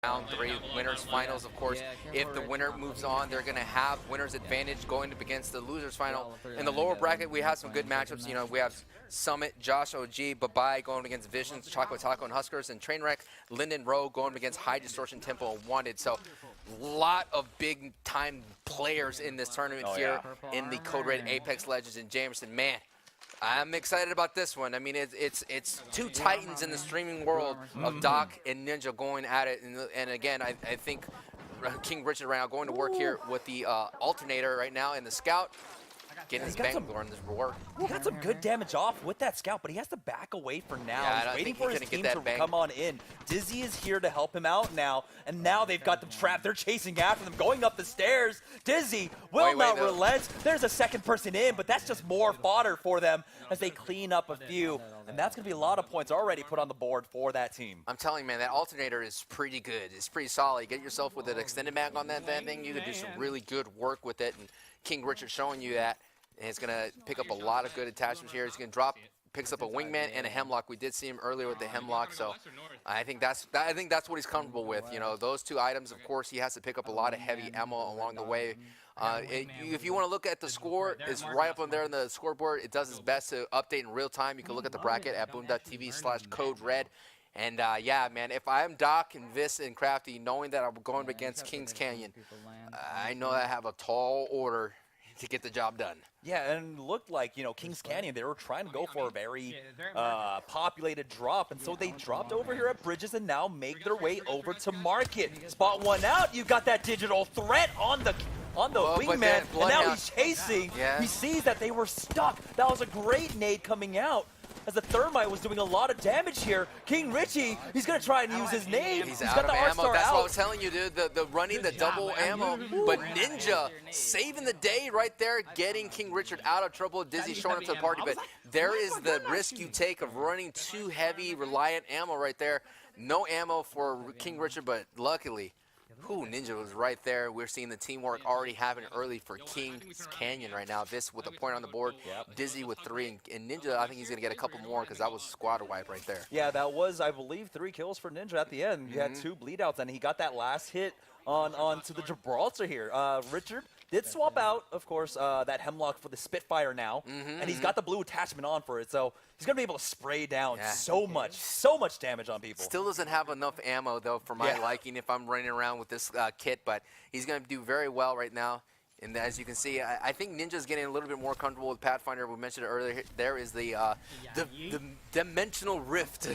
round 3 winners finals. Of course, if the winner moves on, they're going to have winner's advantage going up against the losers final. In the lower bracket, we have some good matchups. You know, we have Summit, Josh OG, Babai going against Visions, Choco Taco and Huskers, and Trainwreck, Linden Rowe going against High Distortion, Tempo, and Wanted. So a lot of big time players in this tournament here in the Code Red Apex Legends and Jamerson. Man, I'm excited about this one. I mean, it's two titans in the streaming world of Doc and Ninja going at it. And again, I think King Richard right now going to work here with the alternator right now and the scout. Getting his Bangalore in this war. He got some good damage off with that scout, but he has to back away for now. Yeah, he's waiting for his team to come on in. Dizzy is here to help him out now, and now they've got them trapped. They're chasing after them, going up the stairs. Dizzy will not relent. There's a second person in, but that's just more fodder for them as they clean up a few. And that's going to be a lot of points already put on the board for that team. I'm telling you, man, that alternator is pretty good. It's pretty solid. You get yourself with an extended mag on that thing, you can do some really good work with it. And King Richard showing you that. And it's going to pick up a lot of good attachments here. He's going to drop, picks up a wingman and a hemlock. We did see him earlier with the hemlock, so I think that's what he's comfortable with. You know, those two items. Of course, he has to pick up a lot of heavy ammo along the way. If you want to look at the score, it's right up on there on the scoreboard. It does its best to update in real time. You can look at the bracket at boom.tv/CodeRed. And yeah, man, if I'm Doc and Vis and Crafty, knowing that I'm going against Kings Canyon, I know I have a tall order to get the job done. Yeah, and it looked like, you know, Kings Canyon, they were trying to go for a very populated drop, and so they dropped over here at Bridges and now make their way over to Market. Spot one out, you got that digital threat on the wingman, and now he's chasing. Yeah. He sees that they were stuck. That was a great nade coming out, as the Thermite was doing a lot of damage here. King Richie, he's going to try and use his nade. He's got the ammo. That's what I was telling you, dude. The running the double ammo. But Ninja saving the day right there, getting King Richard out of trouble. Dizzy showing up to the party. But there is the risk you take of running too heavy, reliant ammo right there. No ammo for King Richard, but luckily, Ninja was right there. We're seeing the teamwork already happen early for Kings Canyon right now. This with a point on the board. Dizzy with 3. And Ninja, I think he's going to get a couple more because that was a squad wipe right there. Yeah, that was, I believe, 3 kills for Ninja at the end. He had 2 bleed outs, and he got that last hit onto the Gibraltar here. Richard did swap out, of course, that Hemlock for the Spitfire now, and he's got the blue attachment on for it, so he's going to be able to spray down so much damage on people. Still doesn't have enough ammo, though, for my liking if I'm running around with this kit, but he's going to do very well right now. And as you can see, I think Ninja's getting a little bit more comfortable with Pathfinder. We mentioned it earlier. There is the Dimensional Rift.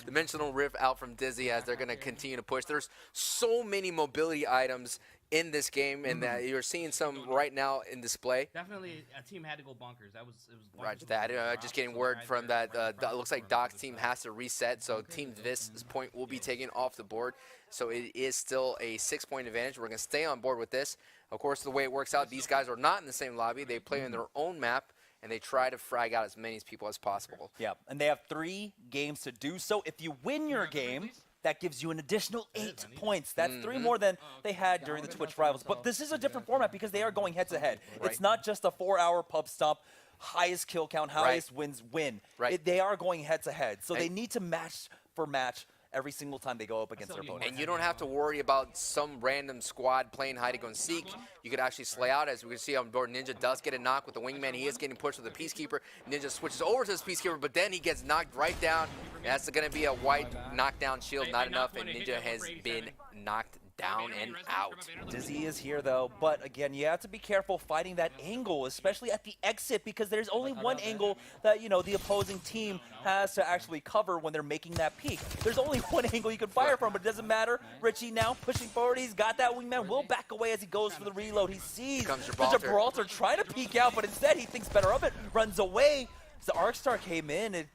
Dimensional Rift out from Dizzy as they're going to continue to push. There's so many mobility items in this game, and you're seeing some right now in display. Definitely, a team had to go bunkers. It was right. That just getting word from that. Looks like Doc's team has to reset, so Team Vis's point will be taken off the board. So it is still a 6-point advantage. We're going to stay on board with this. Of course, the way it works out, these guys are not in the same lobby. They play in their own map, and they try to frag out as many people as possible. Yeah, and they have 3 games to do so. If you win your game, that gives you an additional 8 points. That's 3 more than they had during the Twitch Rivals. But this is a different format because they are going head-to-head. It's not just a 4-hour pub stomp, highest kill count, highest wins win. They are going head-to-head. So they need to match for match every single time they go up against their opponent. And you don't have to worry about some random squad playing hide-and-go-seek. You could actually slay out, as we can see on board. Ninja does get a knock with the wingman. He is getting pushed with the Peacekeeper. Ninja switches over to his Peacekeeper, but then he gets knocked right down. That's going to be a white knockdown shield, not enough, and Ninja has been knocked down and out. Dizzy is here, though, but again, you have to be careful fighting that angle, especially at the exit, because there's only one angle that, you know, the opposing team has to actually cover when they're making that peek. There's only one angle you can fire from, but it doesn't matter. Richie now pushing forward. He's got that wingman. Will back away as he goes for the reload. He sees the Gibraltar trying to peek out, but instead he thinks better of it, runs away. The Arcstar came in. It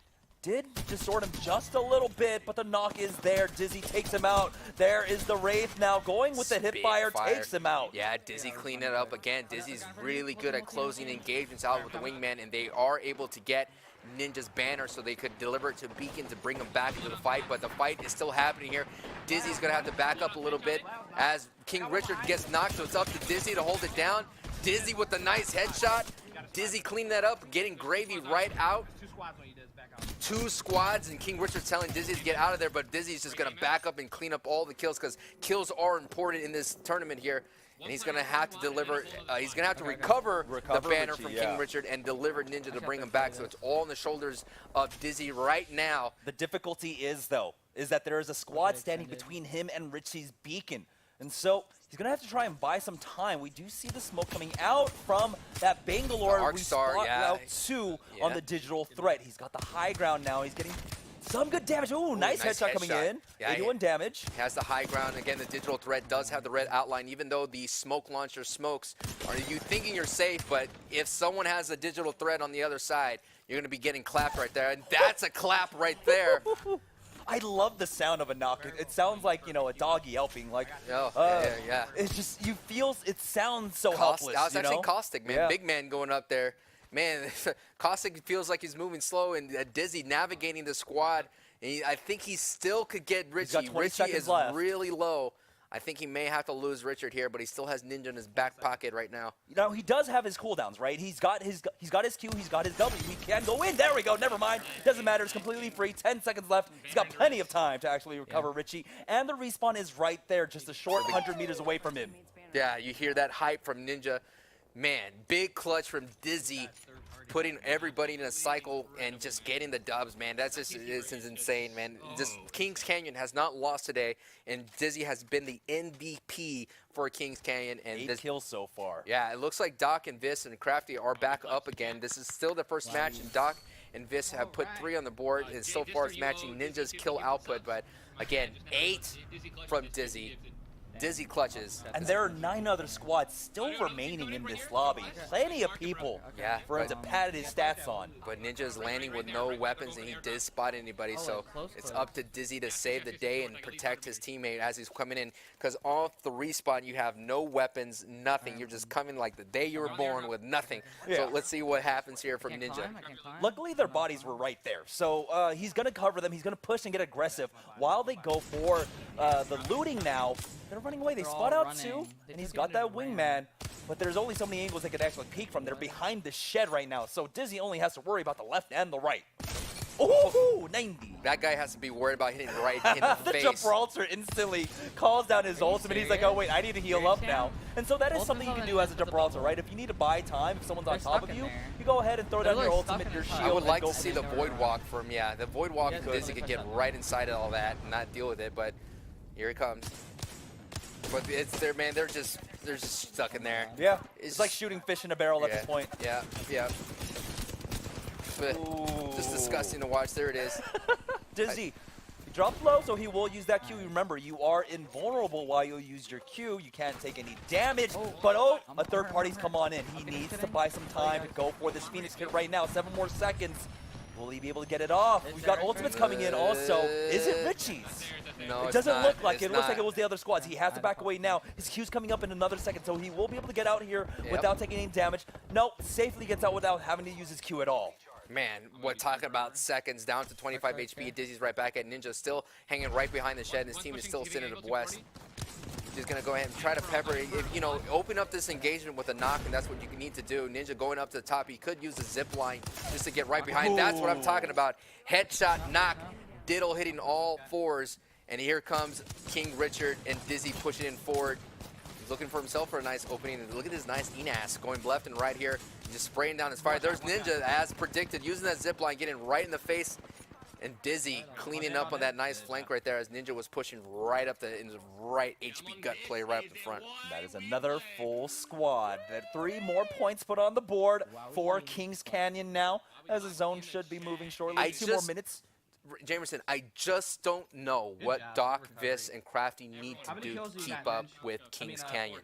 did distort him just a little bit, but the knock is there. Dizzy takes him out. There is the Wraith now going with the hipfire, takes him out. Yeah, Dizzy cleaned it up again. Dizzy's really good at closing engagements out with the wingman, and they are able to get Ninja's banner so they could deliver it to Beacon to bring him back into the fight, but the fight is still happening here. Dizzy's going to have to back up a little bit as King Richard gets knocked, so it's up to Dizzy to hold it down. Dizzy with the nice headshot. Dizzy cleaning that up, getting Gravy right out. 2 squads, and King Richard's telling Dizzy to get out of there, but Dizzy's just going to back up and clean up all the kills because kills are important in this tournament here. And he's going to have to deliver, he's going to have to recover the banner Richie, from yeah. King Richard and deliver Ninja to bring him back. So it's all on the shoulders of Dizzy right now. The difficulty is, though, is that there is a squad standing between him and Richie's beacon. And so he's going to have to try and buy some time. We do see the smoke coming out from that Bangalore The Arcstar, respawn yeah. route 2 on the digital threat. He's got the high ground now. He's getting some good damage. Ooh, nice headshot coming in. Yeah, 81 damage. Has the high ground. Again, the digital threat does have the red outline, even though the smoke launcher smokes. Are you thinking you're safe? But if someone has a digital threat on the other side, you're going to be getting clapped right there. And that's a clap right there. I love the sound of a knock. It sounds like, you know, a doggy yelping. Like, yeah. It's just, you feel, it sounds so Caustic. helpless, I was actually know? Caustic, man. Yeah. Big man going up there. Man, Caustic feels like he's moving slow, and Dizzy navigating the squad. And I think he still could get Richie. He's got 20 Richie seconds is left. really low. I think he may have to lose Richard here, but he still has Ninja in his back pocket right now. You know, he does have his cooldowns, right? He's got his Q, he's got his W. He can go in. There we go. Never mind. Doesn't matter. It's completely free. 10 seconds left. He's got plenty of time to actually recover Richie. And the respawn is right there, just a short 100 meters away from him. Yeah, you hear that hype from Ninja. Man, big clutch from Dizzy, putting everybody in a cycle and just getting the dubs, man. That's just, it's insane, man. This Kings Canyon has not lost today, and Dizzy has been the MVP for Kings Canyon. And 8 kills so far. Yeah, it looks like Doc and Vis and Crafty are back up again. This is still the first match, and Doc and Vis have put 3 on the board, and so far it's matching Ninja's kill output. But again, 8 from Dizzy. Dizzy clutches. And there are 9 other squads still remaining in this lobby. Plenty of people for him to pad his stats on. But Ninja is landing with no weapons, and he did spot anybody, so it's up to Dizzy to save the day and protect his teammate as he's coming in. Because off the respawn, you have no weapons, nothing. You're just coming like the day you were born with nothing. So let's see what happens here from Ninja. Luckily, their bodies were right there. So he's going to cover them. He's going to push and get aggressive while they go for the looting now. They're running away. They spot out 2, and he's got that wingman. But there's only so many angles they could actually peek from. They're behind the shed right now. So Dizzy only has to worry about the left and the right. Ooh, 90. That guy has to be worried about hitting right in the The face. Gibraltar instantly calls down his ultimate. He's like, oh, wait, I need to heal up now. And so that is something you can do as a Gibraltar, right? If you need to buy time, if someone's on top of you, you go ahead and throw down your ultimate, your shield. I would like and to go see the Void Walk from, the Void Walk from Dizzy could get right inside of all that and not deal with it, but here he comes. But it's there, man. They're just stuck in there. Yeah, it's like shooting fish in a barrel at this point. Yeah. Just disgusting to watch. There it is. Dizzy, he dropped low, so he will use that Q. Remember, you are invulnerable while you use your Q. You can't take any damage. But a third party's come on in. He needs to buy some time to go for this Phoenix kit right now. 7 more seconds. Will he be able to get it off? We've got ultimates coming in also. Is it Richie's? No, it doesn't look like it. It looks not. like it was the other squads. He has to back away now. His Q's coming up in another second, so he will be able to get out here without taking any damage. No, safely gets out without having to use his Q at all. Man, what talking about seconds down to 25 HP. Dizzy's right back at Ninja, still hanging right behind the shed, and his team is still sitting at the west. He's going to go ahead and try to pepper it. Open up this engagement with a knock, and that's what you need to do. Ninja going up to the top. He could use the zip line just to get right behind. That's what I'm talking about. Headshot, knock, diddle hitting all 4s. And here comes King Richard and Dizzy pushing in forward. He's looking for himself for a nice opening. And look at this nice Enas going left and right here. Just spraying down his fire. There's Ninja, as predicted, using that zip line, getting right in the face. And Dizzy cleaning up on that nice flank right there as Ninja was pushing right up in the right HP gut play right up the front. That is another full squad. That 3 more points put on the board for Kings Canyon now, as the zone should be moving shortly. 2 more minutes. Jamerson, I just don't know what Doc, Vis, and Crafty need to do to keep up with Kings Canyon.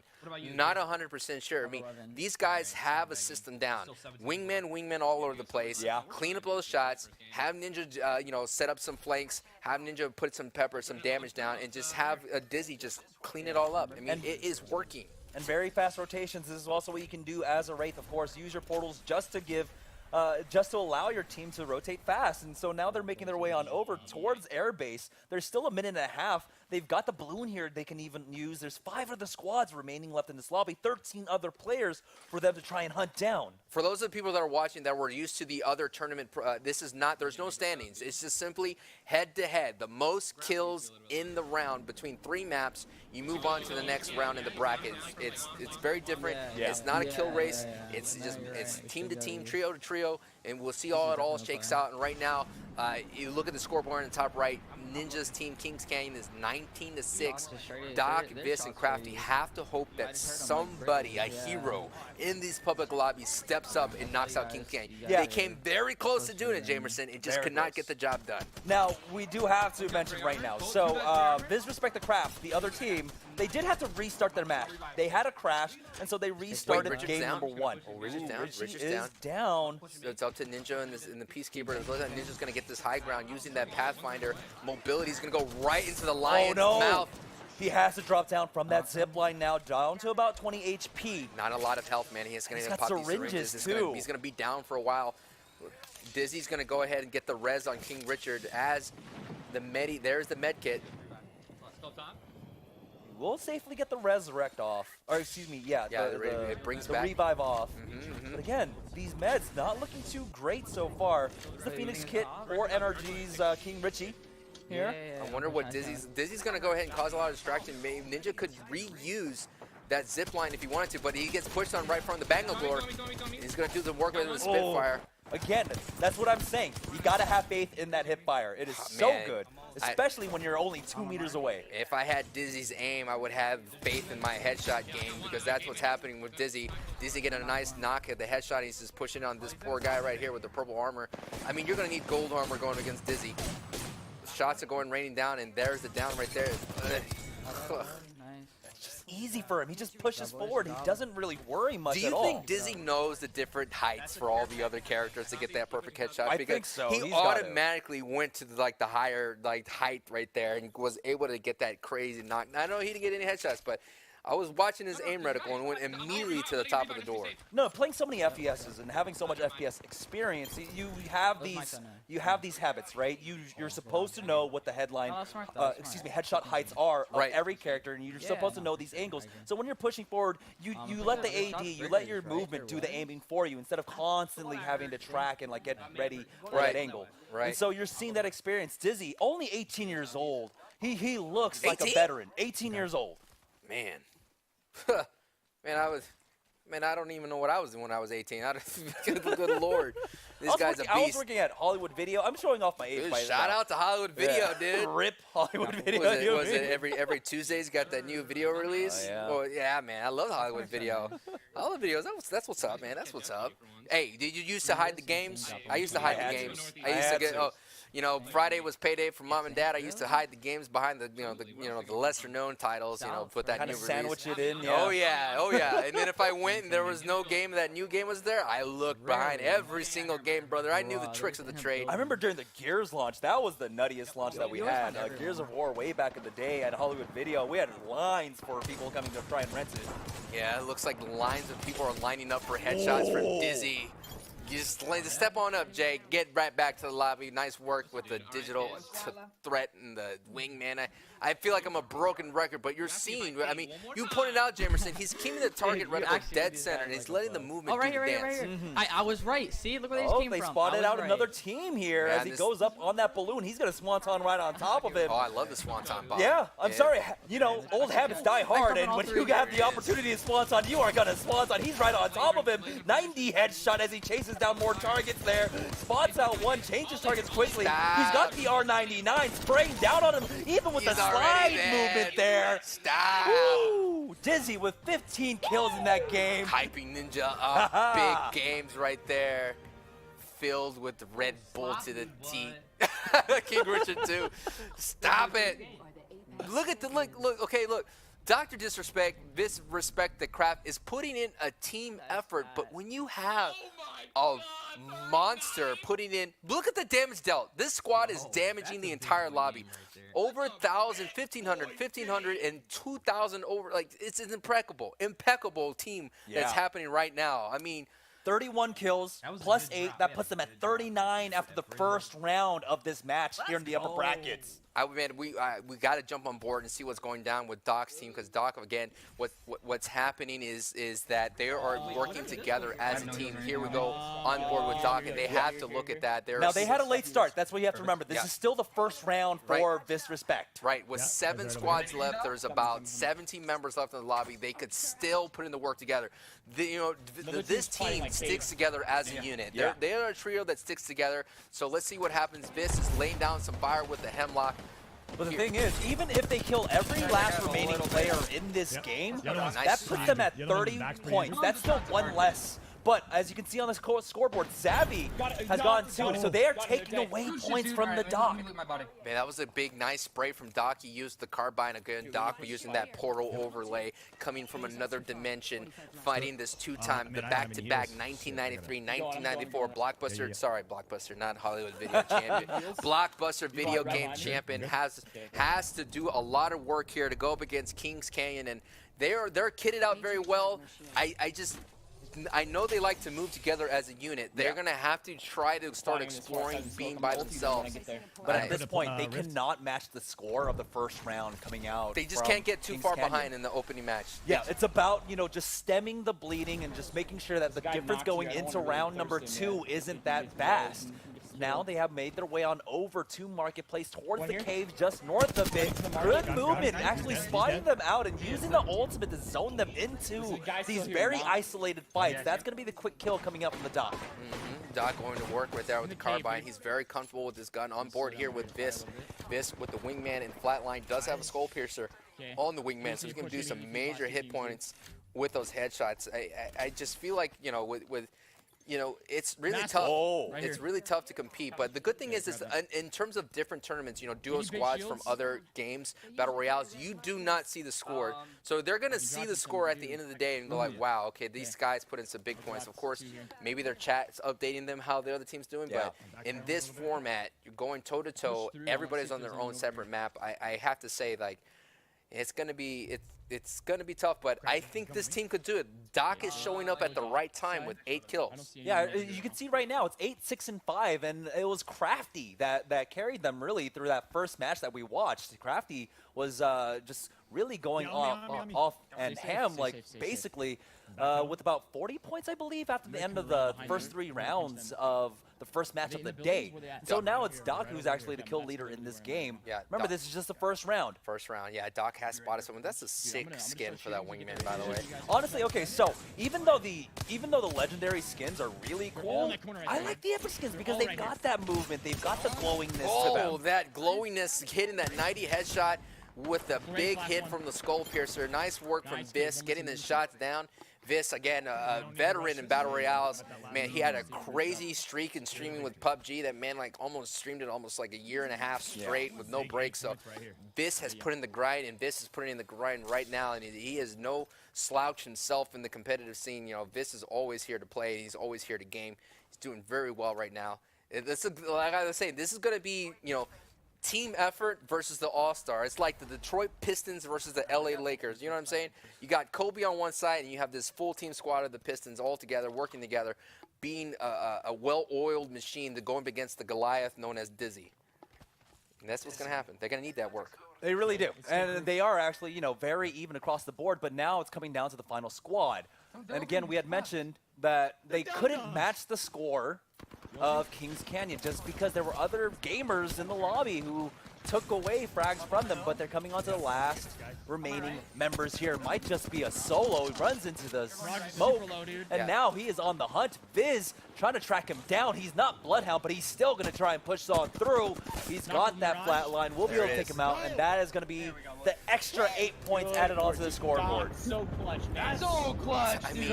Not 100% sure. I mean, these guys have a system down. Wingmen all over the place. Clean up those shots. Have Ninja, set up some flanks. Have Ninja put some pepper, some damage down, and just have Dizzy just clean it all up. I mean, it is working. And very fast rotations. This is also what you can do as a Wraith, of course. Use your portals just to allow your team to rotate fast. And so now they're making their way on over towards airbase. There's still a minute and a half. they've got the balloon here they can even use. There's 5 other squads remaining left in this lobby, 13 other players for them to try and hunt down. For those of the people that are watching that were used to the other tournament, this is not, there's no standings. It's just simply head-to-head. The most kills in the round between 3 maps, you move on to the next round in the bracket. It's very different. Yeah. It's not a kill race. It's just it's team to team, trio to trio, and we'll see how it all shakes out. And right now, you look at the scoreboard in the top right. Ninja's team, Kings Canyon, is 19-6. Doc, Vis, and Crafty have to hope that somebody, a hero, in these public lobbies steps up and knocks out Kings Canyon. Yeah. They came very close to doing it, Jamerson, and just Very could not close. get the job done. Now, we do have to mention right now, so DrDisrespect the Craft, the other team, they did have to restart their match. They had a crash, and so they restarted Richard's game down? number 1. Oh, Richard's down. Richie Richard's is down. So it's up to Ninja and the Peacekeeper. It looks like Ninja's going to get this high ground using that Pathfinder mobility. He's going to go right into the lion's mouth. He has to drop down from that zip line now, down to about 20 HP. Not a lot of health, man. He's going He's to got pop these syringes, syringes. too. He's going to be down for a while. Dizzy's going to go ahead and get the res on King Richard as there's the med kit. We'll safely get the resurrect off. Or excuse me, It brings the back. revive off. But again, these meds not looking too great so far. This is the Phoenix kit or NRG's King Richie here. I wonder what Dizzy's going to go ahead and cause a lot of distraction. Maybe Ninja could reuse that zip line if he wanted to, but he gets pushed on right from the Bangalore. He's going to do the work with the Spitfire. Again, that's what I'm saying. You got to have faith in that hip fire. It is so man. good, especially when you're only 2 meters away. If I had Dizzy's aim, I would have faith in my headshot game because that's what's happening with Dizzy. Dizzy getting a nice knock at the headshot. He's just pushing on this poor guy right here with the purple armor. I mean, you're going to need gold armor going against Dizzy. Shots are going raining down, and there's the down right there. Easy for him. He just pushes forward. He doesn't really worry much Do at you all. think Dizzy knows the different heights for all the other characters to get that perfect headshot? I Because think so. he He's got it. automatically went to the higher height right there and was able to get that crazy knock. I know he didn't get any headshots, but I was watching his aim reticle and went immediately to the top of the door. No, playing so many FPSs and having so much FPS experience, you have these habits, right? You're supposed to know what the headshot heights are of Right. every character, and you're supposed to know these angles. So when you're pushing forward, you let the AD, you let your movement do the aiming for you instead of constantly having to track and get ready for that angle. Right. And so you're seeing that experience. Dizzy, only 18 years old. He looks like a 18? veteran. 18 years old. Man, man, I don't even know what I was doing when I was 18. Good Lord, this guy's a beast. I was working at Hollywood Video. I'm showing off my age. Dude, by shout now. out to Hollywood Video, dude. Rip Hollywood Video. Was it every Tuesday's got that new video release? Oh, yeah. Well, yeah, man, I love Hollywood Video. Hollywood Videos, that's what's up, man. That's what's up. Hey, did you used to hide the games? I used to hide the games. I used to get. Friday was payday for mom and dad. I used to hide the games behind the lesser known titles. Put that Kind new of sandwich release. it in. Oh yeah. And then if I went and there was no game, that new game was there, I looked behind every single game, brother. I knew the tricks of the trade. I remember during the Gears launch, that was the nuttiest launch that we had. Gears of War way back in the day at Hollywood Video. We had lines for people coming to try and rent it. Yeah, it looks like lines of people are lining up for headshots from Dizzy. You just step on up, Jay. Get right back to the lobby. Nice work with the digital threat and the wingman. I feel like I'm a broken record, but you're seeing. I mean, you pointed out, Jamerson. He's keeping the target reticle dead center, and he's letting the movement do the dance. Right here. I was right. See, look where they just came from. They spotted out another team here as he goes up on that balloon. He's going to swanton right on top of him. Oh, I love the swanton bomb. Yeah, I'm sorry. Old habits die hard, and when you have the opportunity to swanton, you are going to swanton. He's right on top of him. 90 headshot as he chases down more targets there. Spots out one, changes targets quickly. Stop. He's got the R99 spraying down on him, even with the slide movement there. Stop. Woo! Dizzy with 15 kills in that game. Hyping Ninja up. Big games right there. Filled with Red Bull to the teeth. King Richard too. Stop it. Look. Okay, look. DrDisrespect the Craft is putting in a team effort, but when you have a monster putting in, look at the damage dealt. This squad is damaging the entire lobby. Over 1,000, 1,500, and 2,000 over. It's an impeccable team that's happening right now. I mean, 31 kills plus 8. That puts them at 39 after the first round of this match here in the upper brackets. we got to jump on board and see what's going down with Doc's team, because Doc, again, what's happening is that they are working together as a team. Here we go on board with Doc, and they have to look at that. Now they had a late start. That's what you have to remember. This is still the first round for DrDisrespect. Right, with 7 squads left, there's about 17 members left in the lobby. They could still put in the work together. This team sticks together as a unit. They're a trio that sticks together. So let's see what happens. Vis is laying down some fire with the Hemlock. But the thing is, even if they kill every last remaining player in this game, that puts them at 30 points. That's still one less. But as you can see on the scoreboard, Savvy has gone 2, so they are taking away points from the Doc. Man, that was a big, nice spray from Doc. He used the carbine again. Doc using that portal overlay, coming from another dimension, fighting this two-time, the back-to-back 1993, 1994 Blockbuster, not Hollywood Video Champion. Blockbuster Video Game Champion has to do a lot of work here to go up against Kings Canyon, and they're kitted out very well. I know they like to move together as a unit. They're going to have to try to start exploring being by themselves. But at this point, they cannot match the score of the first round coming out. They just can't get too far behind in the opening match. Yeah, it's about, just stemming the bleeding and just making sure that the difference going into round number 2 isn't that vast. Now they have made their way on over to Marketplace towards the caves just north of it. Good movement, actually spotting them out and using the ultimate to zone them into these very isolated fights. That's going to be the quick kill coming up from the Doc. Doc going to work right there with the carbine. He's very comfortable with his gun. On board here with Vis. Vis with the wingman and flatline does have a skull piercer on the wingman, so he's going to do some major hit points with those headshots. I just feel like, it's really tough. It's really tough to compete. But the good thing is in terms of different tournaments, duo squads from other games, battle royales, you do not see the score. So they're going to see the score at the end of the day and go like, wow, okay, these guys put in some big points. Of course, maybe their chat's updating them how the other team's doing. But in this format, you're going toe-to-toe. Everybody's on their own separate map. I have to say, like, it's going to be tough, but I think this team could do it. Doc is showing up at the right time with 8 kills. Yeah, you can see right now it's 8, 6, and 5, and it was Crafty that carried them really through that first match that we watched. Crafty was just really going off and ham, like basically with about 40 points, I believe, after the end of the first 3 rounds of the first match of the day. So now it's Doc who's actually the kill leader in this game. Yeah, remember, this is just the first round. Doc has spotted someone. That's a sick skin for that wingman, by the way. Honestly, okay, so even though the legendary skins are really cool, I like the epic skins because they've got that movement, they've got the glowingness to them. Oh, that glowingness, hitting that 90 headshot with a big hit from the skull piercer. Nice work from Vis, getting the shots down. Vis, again, a veteran in Battle Royales. Man, he had a crazy streak in streaming with PUBG. That man, like, almost streamed it almost like a year and a half straight with no breaks. So Vis has put in the grind, and Vis is putting in the grind right now. And he is no slouch himself in the competitive scene. Vis is always here to play. He's always here to game. He's doing very well right now. Like I was saying, this is going to be, team effort versus the All-Star. It's like the Detroit Pistons versus the LA Lakers. You know what I'm saying? You got Kobe on one side, and you have this full team squad of the Pistons all together, working together, being a well-oiled machine to go up against the Goliath known as Dizzy. And that's what's going to happen. They're going to need that work. They really do. And they are actually, very even across the board, but now it's coming down to the final squad. And again, we had mentioned that they couldn't match the score of Kings Canyon just because there were other gamers in the lobby who took away frags from them, but they're coming on to the last remaining members here. Might just be a solo. He runs into the smoke, and now he is on the hunt. Viz trying to track him down. He's not Bloodhound, but he's still going to try and push on through. He's got that flat line. We'll be able to take him out, and that is going to be the extra 8 points added onto the scoreboard. So clutch, man. So clutch. I mean,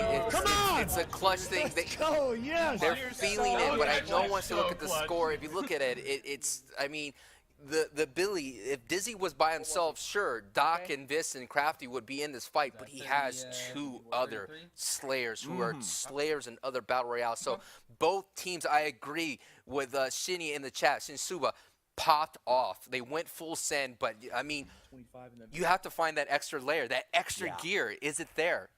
it's a clutch thing. They're feeling it, but I know once you look at the score, if you look at it, I mean, the Billy, if Dizzy was by himself, sure, Doc and Vis and Crafty would be in this fight, but he has 2 other Slayers who are Slayers in other Battle Royales. So both teams, I agree with Shinny in the chat, Shinsuba, popped off. They went full send, but, I mean, you have to find that extra layer, that extra gear. Is it there?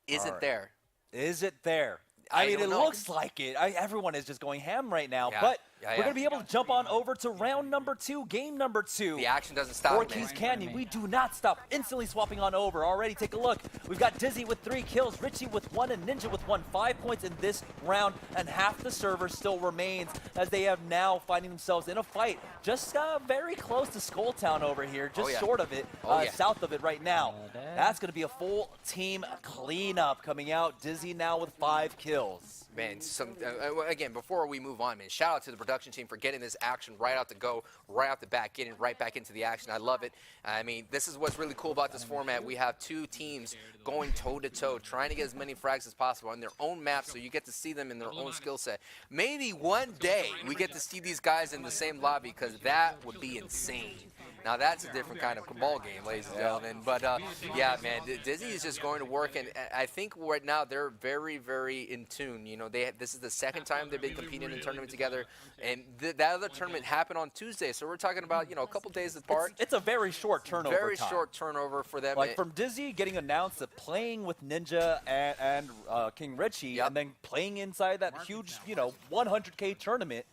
Is it there? Is it there? I mean, it looks like it. Everyone is just going ham right now, but We're going to be able to jump on over to round number 2, game number 2. The action doesn't stop, For man. Kings Canyon, we do not stop. Instantly swapping on over. Already, take a look. We've got Dizzy with 3 kills, Richie with 1, and Ninja with 1. 5 points in this round, and half the server still remains as they have now finding themselves in a fight just very close to Skulltown over here, just short of it, south of it right now. That's going to be a full team cleanup coming out. Dizzy now with 5 kills. Man, again, before we move on, man, shout out to the production team for getting this action right out the go, right off the bat, getting right back into the action. I love it. I mean, this is what's really cool about this format. We have 2 teams going toe-to-toe, trying to get as many frags as possible on their own map, so you get to see them in their own skill set. Maybe one day we get to see these guys in the same lobby, because that would be insane. Now, that's a different kind of ball game, ladies and gentlemen. But, yeah, man, Dizzy is just going to work. And I think right now they're very, very in tune. You know, this is the second time they've been competing in a tournament together. And that other tournament happened on Tuesday. So we're talking about, you know, a couple days apart. It's a very short turnover Very short turnover for them. Like, from Dizzy getting announced that playing with Ninja and King Richie, and then playing inside that huge, you know, 100K tournament,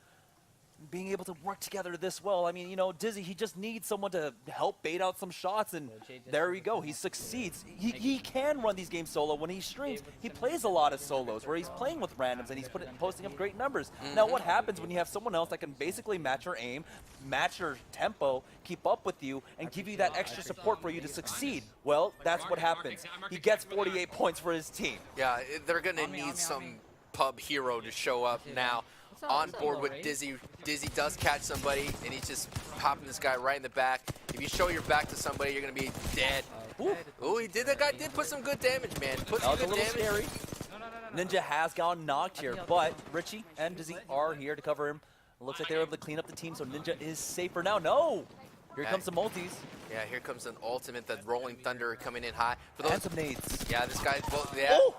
being able to work together this well. I mean, you know, Dizzy, he just needs someone to help bait out some shots, and there we go. He succeeds. He can run these games solo. When he streams, he plays a lot of solos where he's playing with randoms, and he's posting up great numbers. Now, what happens when you have someone else that can basically match your aim, match your tempo, keep up with you, and give you that extra support for you to succeed? Well, that's what happens. He gets 48 points for his team. Yeah, they're going to need some pub hero to show up now. On board with Dizzy. Dizzy does catch somebody, and he's just popping this guy right in the back. If you show your back to somebody, you're going to be dead. Ooh, he did. That guy did put some good damage, man. Put some good damage. Scary. Ninja has gotten knocked here, but Richie and Dizzy are here to cover him. It looks like they're able to clean up the team, so Ninja is safer now. No! Here comes the multis. Yeah, here comes an ultimate, the Rolling Thunder coming in high. For and some nades. Yeah, this guy,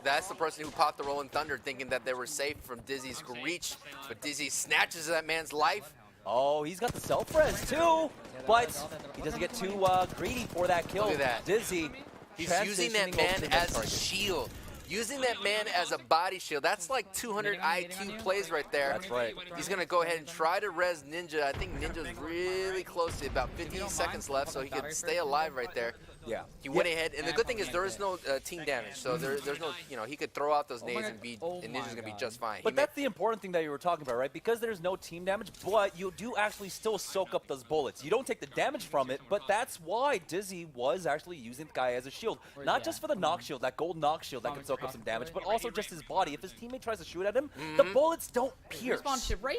that's the person who popped the Rolling Thunder thinking that they were safe from Dizzy's reach. But Dizzy snatches that man's life. Oh, he's got the self-res too, but he doesn't get too greedy for that kill. Look at that. Dizzy. He's using that man as a shield. Using that man as a body shield. That's like 200 IQ plays right there. That's right. He's going to go ahead and try to res Ninja. I think Ninja's really close to about 15 seconds left, so he could stay alive right there. Yeah. He went ahead, and the good thing is there is no team damage, so there's no, you know, he could throw out those nades and Ninja's gonna be just fine. But that's the important thing that you were talking about, right? Because there's no team damage, but you do actually still soak up those bullets. You don't take the damage from it, but that's why Dizzy was actually using the guy as a shield. Not just for the knock shield, that gold knock shield that can soak up some damage, but also just his body. If his teammate tries to shoot at him, the bullets don't pierce.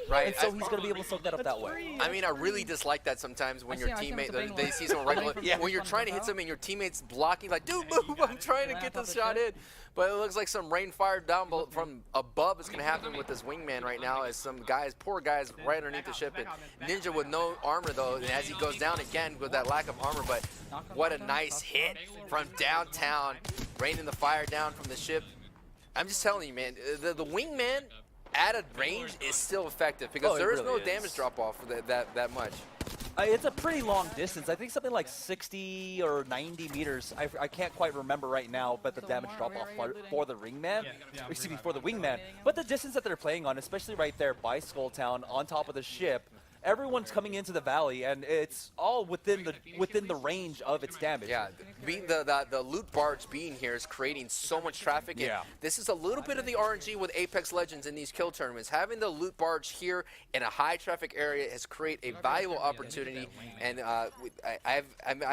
Right. And so he's gonna be able to soak that up that way. I mean, I really dislike that sometimes when your teammate, they see someone regular, when you're trying to hit something, your teammate's blocking, like, dude, move, I'm trying to get this shot in. But it looks like some rain fire down from above is going to happen with this wingman right now, as some guys, poor guys, right underneath the ship. And Ninja with no armor, though, and as he goes down again with that lack of armor. But what a nice hit from downtown, raining the fire down from the ship. I'm just telling you, man, the wingman at a range is still effective, because there is no damage drop-off for that much. It's a pretty long distance. I think something like 60 or 90 meters. I can't quite remember right now, but the damage drop-off for the ringman, excuse me, for the wingman. But the distance that they're playing on, especially right there by Skulltown, on top of the ship, everyone's coming into the valley, and it's all within the range of its damage. Yeah, being the loot barge being here is creating so much traffic. And this is a little bit of the RNG with Apex Legends in these kill tournaments. Having the loot barge here in a high traffic area has created a valuable opportunity. And I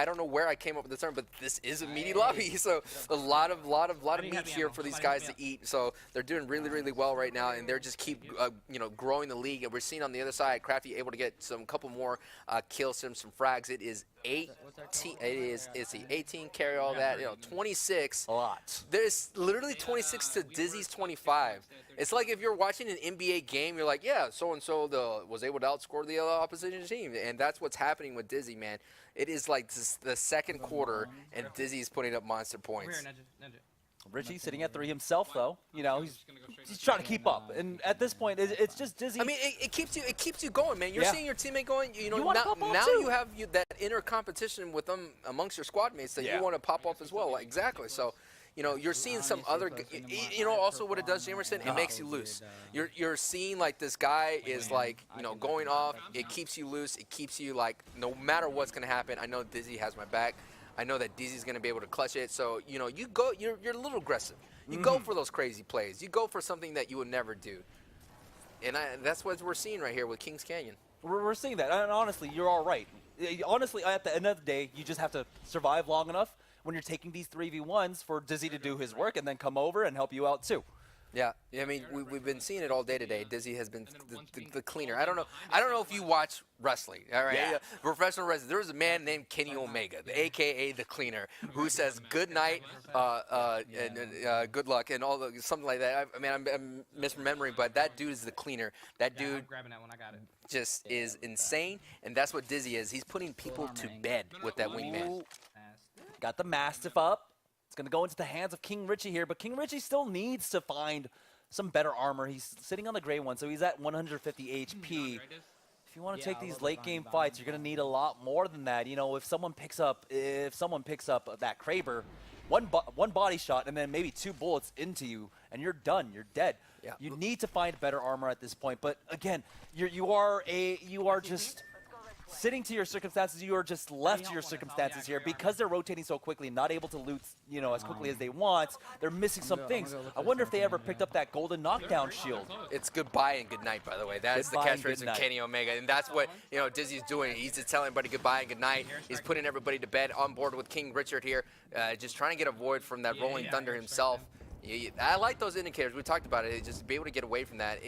don't know where I came up with the term, but this is a meaty lobby, so a lot of meat here for these guys to eat. So they're doing really, really well right now, and they're just keep growing the league. And we're seeing on the other side, Crafty able to get some couple more kills, some frags. It is 18. It's the 18 carry all that. 26. A lot. There's literally 26 to Dizzy's 25. It's like if you're watching an NBA game, you're like, yeah, so and so was able to outscore the opposition team, and that's what's happening with Dizzy, man. It is like the second quarter, and Dizzy's putting up monster points. Richie sitting at 3 himself, though. He's trying to keep up, and at this point, it's just Dizzy. I mean, it keeps you going, man. You're seeing your teammate going. Now too. you have that inner competition with them amongst your squad mates that you want to pop off as well. Exactly. So you know, you're seeing some other, you know, also what it does, Jamerson, it makes you loose. You're seeing like this guy is like, you know, going off. It keeps you loose. It keeps you like, no matter what's gonna happen, I know Dizzy has my back. I know that Dizzy's gonna be able to clutch it. So you know, you're a little aggressive. You go for those crazy plays. You go for something that you would never do. And that's what we're seeing right here with Kings Canyon. We're seeing that, and honestly, you're all right. Honestly, at the end of the day, you just have to survive long enough when you're taking these 3v1s for Dizzy to do his work and then come over and help you out too. Yeah, I mean, we've been seeing it all day today. Dizzy has been the cleaner. I don't know if you watch wrestling, all right? Yeah. Professional wrestling. There was a man named Kenny Omega, a.k.a. the cleaner, who says good night and good luck and something like that. I mean, I'm misremembering, but that dude is the cleaner. That dude just is insane, and that's what Dizzy is. He's putting people to bed with that wingman. Got the Mastiff up. It's going to go into the hands of King Richie here, but King Richie still needs to find some better armor. He's sitting on the gray one, so he's at 150 HP. If you want to take these late game fights, you're going to need a lot more than that. You know, if someone picks up that Kraber, one body shot and then maybe 2 bullets into you, and you're done. You're dead. Yeah. You need to find better armor at this point. But again, you are just sitting to your circumstances. You are just left to your circumstances here because they're rotating so quickly, not able to loot, you know, as quickly as they want. They're missing some things. I wonder if they ever picked up that golden knockdown shield. It's goodbye and good night, by the way. That's the catchphrase of Kenny Omega, and that's what, you know, Dizzy's doing. He's just telling everybody goodbye and good night. He's putting everybody to bed on board with King Richard here, just trying to get a void from that Rolling Thunder himself. I like those indicators. We talked about it. Just be able to get away from that.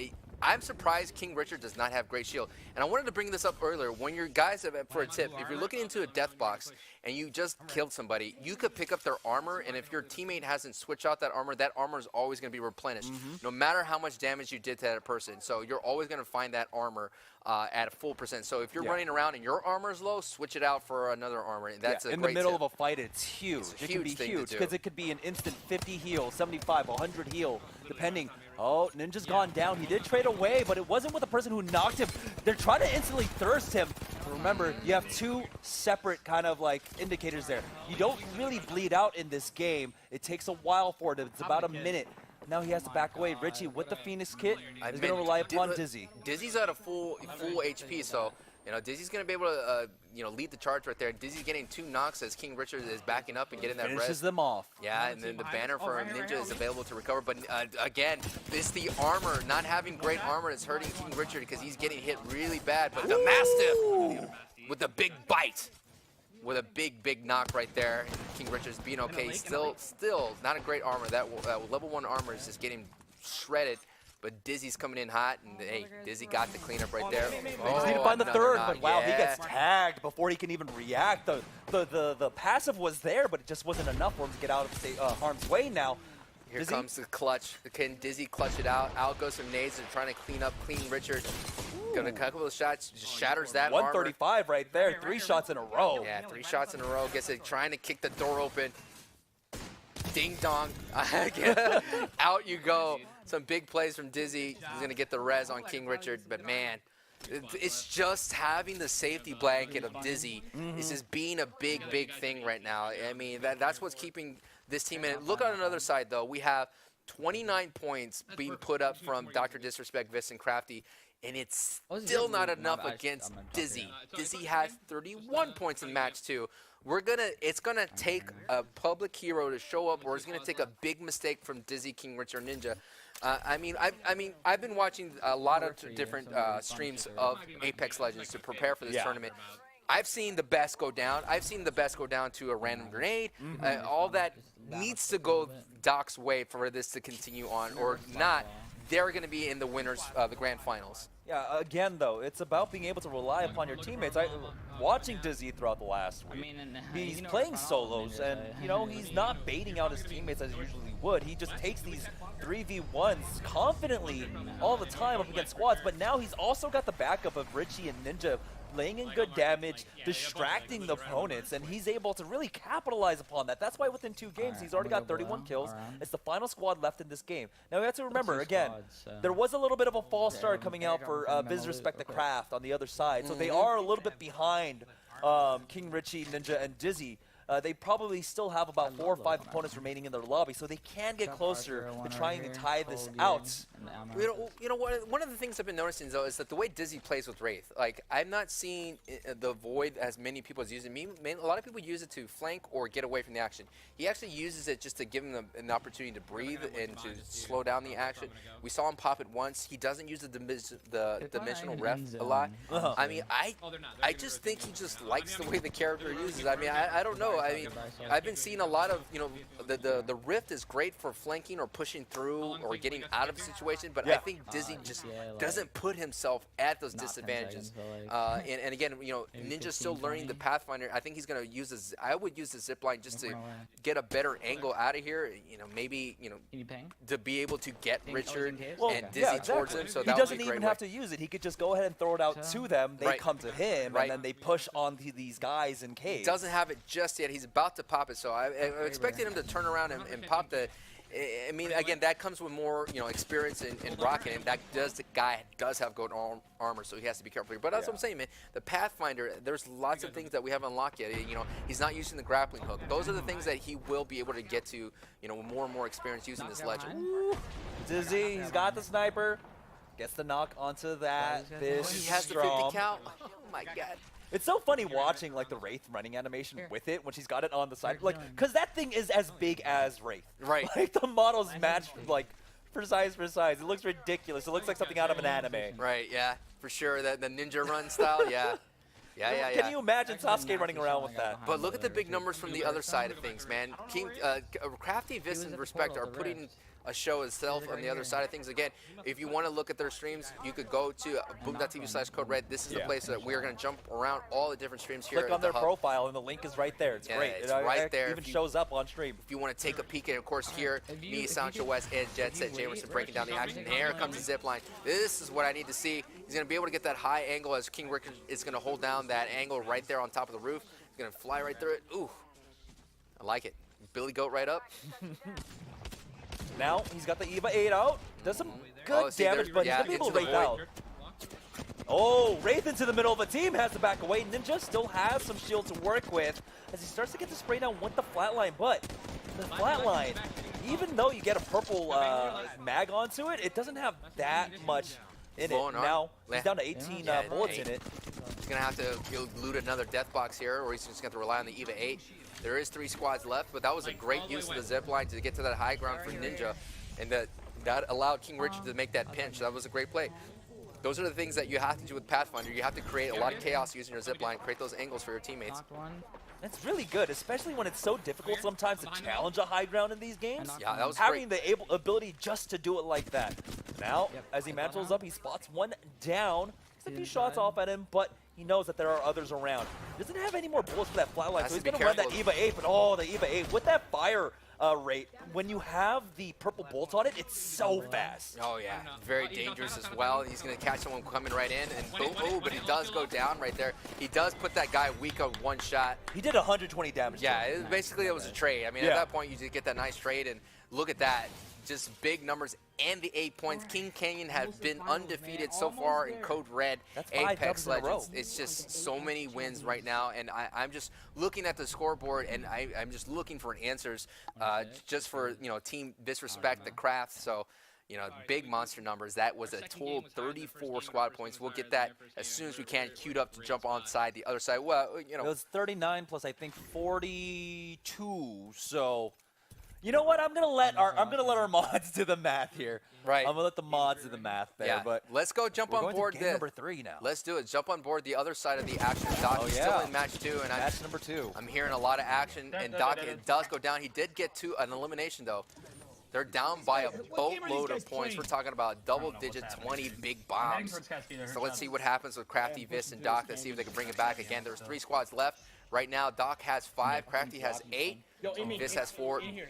I'm surprised King Richard does not have great shield. And I wanted to bring this up earlier. When your guys have, for a tip, if you're looking into a death box and you just killed somebody, you could pick up their armor, and if your teammate hasn't switched out that armor is always going to be replenished, no matter how much damage you did to that person. So you're always going to find that armor at a full percent. So if you're running around and your armor is low, switch it out for another armor. That's a great in the middle tip. of a fight, it's huge. It's a it huge can be thing huge to do. because it could be an instant 50 heal, 75, 100 heal, depending. Oh, Ninja's gone down. He did trade away, but it wasn't with the person who knocked him. They're trying to instantly thirst him. Remember, you have 2 separate kind of like indicators there. You don't really bleed out in this game. It takes a while for it. It's about a minute. Now he has to back away. Richie with the Phoenix kit is going to rely upon Dizzy. Dizzy's at a full HP, so you know Dizzy's going to be able to you know, lead the charge right there. Dizzy's getting 2 knocks as King Richard is backing up and getting that Finishes res. them off. Yeah, and then the banner for Ninja is available to recover. But again, it's the armor. Not having great armor is hurting King Richard because he's getting hit really bad. But the Mastiff with the big bite. With a big knock right there. King Richard's being okay. Still not a great armor. That level 1 armor is just getting shredded. But Dizzy's coming in hot, and hey, Dizzy got the cleanup right there. They just need to find the third, but wow, he gets tagged before he can even react. The passive was there, but it just wasn't enough for him to get out of harm's way now. Here Dizzy? comes the clutch. Can Dizzy clutch it out? Out goes some nades and trying to clean up King Richard. Gonna cut a couple of shots, just shatters that 135 armor. right there, 3 shots in a row. Yeah, 3 shots in a row. Gets it, trying to kick the door open. Ding dong. Out you go. Some big plays from Dizzy. He's going to get the res on King Richard. But, man, it's just having the safety blanket of Dizzy. It's just being a big thing right now. I mean, that's what's keeping this team in it. Look on another side, though. We have 29 points being put up from DrDisrespect, Viss, and Crafty. And it's still not enough against Dizzy. Dizzy has 31 points in match 2. It's gonna take a public hero to show up, or it's gonna take a big mistake from Dizzy, King Richard, Ninja. I've been watching a lot of different streams of Apex Legends to prepare for this tournament. I've seen the best go down. I've seen the best go down to a random grenade. All that needs to go Doc's way for this to continue on, or not. They're going to be in the winners of the grand finals. Yeah, again, though, it's about being able to rely upon your teammates. Watching Dizzy throughout the last week, he's playing solos, and, you know, he's not baiting out his teammates as he usually would. He just takes these 3v1s confidently all the time up against squads, but now he's also got the backup of Richie and Ninja laying in good damage, distracting the opponents, and he's able to really capitalize upon that. That's why within 2 games, he's already got 31 kills. It's the final squad left in this game. Now, we have to remember, again, there was a little bit of a false start coming out for DrDisrespect the Craft on the other side, so they are a little bit behind King Richie, Ninja, and Dizzy. they probably still have about 4 or 5 opponents remaining in their lobby, so they can get closer to trying to tie this out. You know what? One of the things I've been noticing though is that the way Dizzy plays with Wraith, like I'm not seeing the Void as many people as use it. A lot of people use it to flank or get away from the action. He actually uses it just to give him an opportunity to breathe and to slow down the action. We saw him pop it once. He doesn't use the dimensional ref a lot. I mean, I just think he just likes the way the character uses. I mean, I don't know. I mean, I've been seeing a lot of, you know, the Rift is great for flanking or pushing through or getting out of a situation, but I think Dizzy just doesn't put himself at those disadvantages. And again, you know, Ninja's still learning the Pathfinder. I think he's going to use I would use the zipline just to get a better angle out of here. You know, maybe, you know, to be able to get Richard and Dizzy towards him. So that he doesn't even have to use it. He could just go ahead and throw it out to them. They come to him, and then they push on these guys in caves. Doesn't have it just yet. He's about to pop it, so I expected him to turn around and pop the. I mean, again, that comes with more, you know, experience in rocking, and the guy does have gold armor, so he has to be careful here. But that's what I'm saying, man. The Pathfinder, there's lots of things that we haven't unlocked yet. You know, he's not using the grappling hook. Those are the things that he will be able to get to, you know, more and more experience using this legend. Dizzy, he's got the sniper. Gets the knock onto that. He has the 50 count. Oh my god. It's so funny watching like the Wraith running animation with it when she's got it on the side, like, cause that thing is as big as Wraith. Right. Like the models match like precise. It looks ridiculous. It looks like something out of an anime. Right. Yeah. For sure. The ninja run style. Yeah. Yeah. Can you imagine Sasuke running around with that? But look at the big numbers from the other side of things, man. Crafty, Vis, and Respect are putting a show itself on the other side of things. Again, if you want to look at their streams, you could go to boom.tv/CodeRed. This is the place that we're going to jump around all the different streams here. Click on their profile, and the link is right there. It's great. It's right there. It even shows up on stream. If you want to take a peek, and of course here, me, Sancho West, and Jet Set Jamerson breaking down the action. And here comes the zip line. This is what I need to see. He's going to be able to get that high angle as King Richard is going to hold down that angle right there on top of the roof. He's going to fly right through it. Ooh, I like it. Billy Goat right up. Now he's got the EVA 8 out. Does some good damage, but he's going to be able to Wraith out. Oh, Wraith into the middle of a team, has to back away. Ninja still has some shield to work with as he starts to get the spray down with the flatline. But the flatline, even though you get a purple mag onto it, it doesn't have that much in it. Now he's down to 18 bullets in it. He's going to have to loot another death box here, or he's just going to rely on the EVA 8. There is 3 squads left, but that was a great use of the zip line to get to that high ground for Ninja, and that allowed King Richard to make that pinch. That was a great play. Those are the things that you have to do with Pathfinder. You have to create a lot of chaos using your zip line, create those angles for your teammates. That's really good, especially when it's so difficult sometimes to challenge a high ground in these games. Yeah, that was having great. The ability just to do it like that. Now, as he mantles up, he spots one down. He's a few shots off at him, but he knows that there are others around. He doesn't have any more bullets for that flatline, so he's going to run that EVA 8, but oh, the EVA 8 with that fire rate, when you have the purple bolts on it, it's so fast. Oh yeah, very dangerous as well. He's going to catch someone coming right in, and boom, oh, but he does go down right there. He does put that guy weak on one shot. He did 120 damage. Yeah, basically it was a trade. I mean, at that point, you just get that nice trade, and look at that. Just big numbers and the 8 points. King Canyon has been undefeated so far in Code Red, Apex Legends. It's just so many wins right now, and I'm just looking at the scoreboard, and I'm just looking for answers, just for, you know, Team DrDisrespect, the craft. So, you know, big monster numbers. That was a total of 34 squad points. We'll get that as soon as we can, queued up to jump on side the other side. Well, you know, it was 39 plus I think 42. So. You know what? I'm gonna let our mods do the math here. Right. I'm gonna let the mods do the math there. Yeah. But let's go jump on board. Game number 3 now. Let's do it. Jump on board the other side of the action. Doc is still in match 2, and match number 2. I'm hearing a lot of action, and Doc it does go down. He did get to an elimination though. They're down by a boatload of points. We're talking about double-digit 20 big bombs. So let's see what happens with Crafty, Vis, and Doc. Let's see if they can bring it back again. There's 3 squads left. Right now, Doc has 5, Crafty has 8, Vis has 4. In here.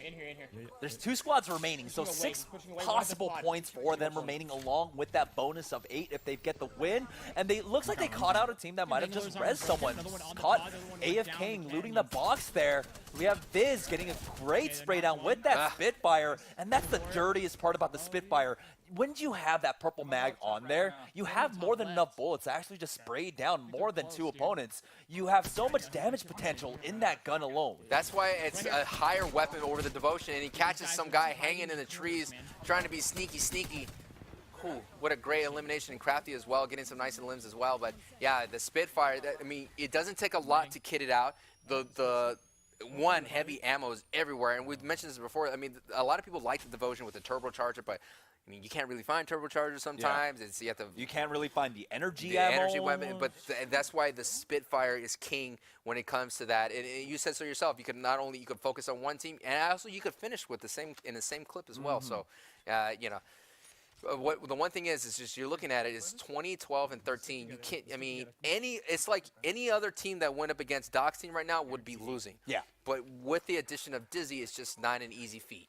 There's 2 squads remaining, so 6 possible points for them remaining, along with that bonus of 8 if they get the win. And they looks like they caught out a team that might have just rezzed someone. Caught AFKing, looting the box there. We have Viz getting a great spray down with that Spitfire, and that's the dirtiest part about the Spitfire. when you have that purple mag on there, you have more than enough bullets to actually just spray down more than 2 opponents. You have so much damage potential in that gun alone. That's why it's a higher weapon over the Devotion, and he catches some guy hanging in the trees trying to be sneaky. Ooh, what a great elimination, and Crafty as well, getting some nice limbs as well. But yeah, the Spitfire, I mean, it doesn't take a lot to kit it out. The one, heavy ammo is everywhere, and we've mentioned this before. I mean, a lot of people like the Devotion with the turbocharger, but I mean, you can't really find turbochargers sometimes. Yeah. You can't really find the energy weapon, but that's why the Spitfire is king when it comes to that. And you said so yourself. You could you could focus on one team, and also you could finish with the same clip as well. So, you know. The one thing is just you're looking at it is 20, 12, and 13. You can't. I mean, it's like any other team that went up against Doc's team right now would be losing. Yeah. But with the addition of Dizzy, it's just not an easy feat.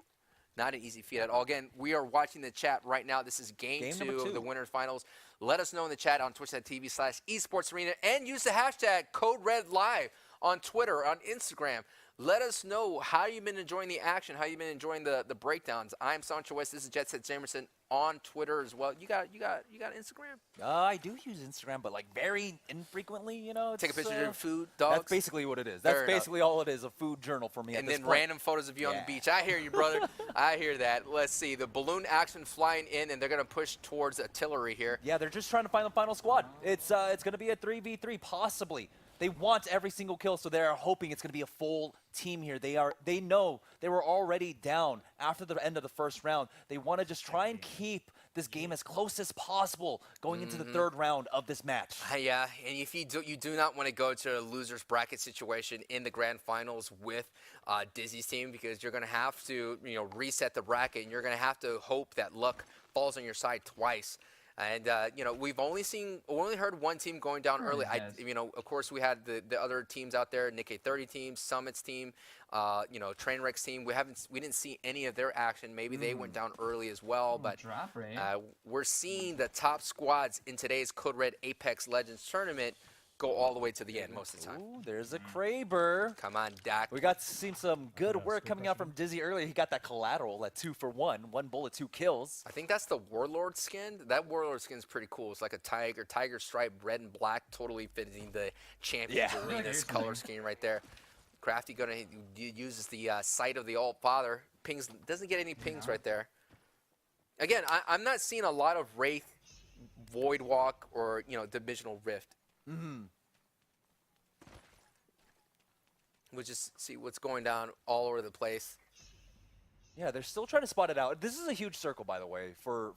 Not an easy feat at all. Again, we are watching the chat right now. This is game 2 of the winners finals. Let us know in the chat on twitch.tv/esportsarena and use the hashtag CodeRedLive on Twitter, on Instagram. Let us know how you've been enjoying the action, how you've been enjoying the breakdowns. I'm Sancho West. This is Jet Set Jamerson on Twitter as well. You got Instagram? I do use Instagram, but like very infrequently. You know, take a picture of your food, dogs. That's basically what it is. That's basically all it is—a food journal for me. And then random photos of you on the beach. I hear you, brother. I hear that. Let's see the balloon action flying in, and they're gonna push towards artillery here. Yeah, they're just trying to find the final squad. It's gonna be a 3v3 possibly. They want every single kill, so they're hoping it's going to be a full team here. They know they were already down after the end of the first round. They want to just try and keep this game as close as possible going into the 3rd round of this match. Yeah, and if you do not want to go to a loser's bracket situation in the grand finals with Dizzy's team, because you're going to have to reset the bracket, and you're going to have to hope that luck falls on your side twice. And we've only heard one team going down early. Of course, we had the other teams out there, Nikkei 30 team, Summit's team, Trainwreck's team. We didn't see any of their action. Maybe they went down early as well. But we're seeing the top squads in today's Code Red Apex Legends tournament go all the way to the end most of the time. Ooh, there's a Kraber. Come on, Doc. We got seen some good work coming out from Dizzy earlier. He got that collateral at 2 for 1. 1 bullet, 2 kills. I think that's the Warlord skin. That Warlord skin is pretty cool. It's like a tiger stripe, red and black, totally fitting the Champions Arena's color scheme right there. Crafty uses the sight of the Alt Father. Pings doesn't get any pings right there. Again, I'm not seeing a lot of Wraith, Void Walk, or Dimensional Rift. We'll just see what's going down all over the place. Yeah, they're still trying to spot it out. This is a huge circle, by the way, for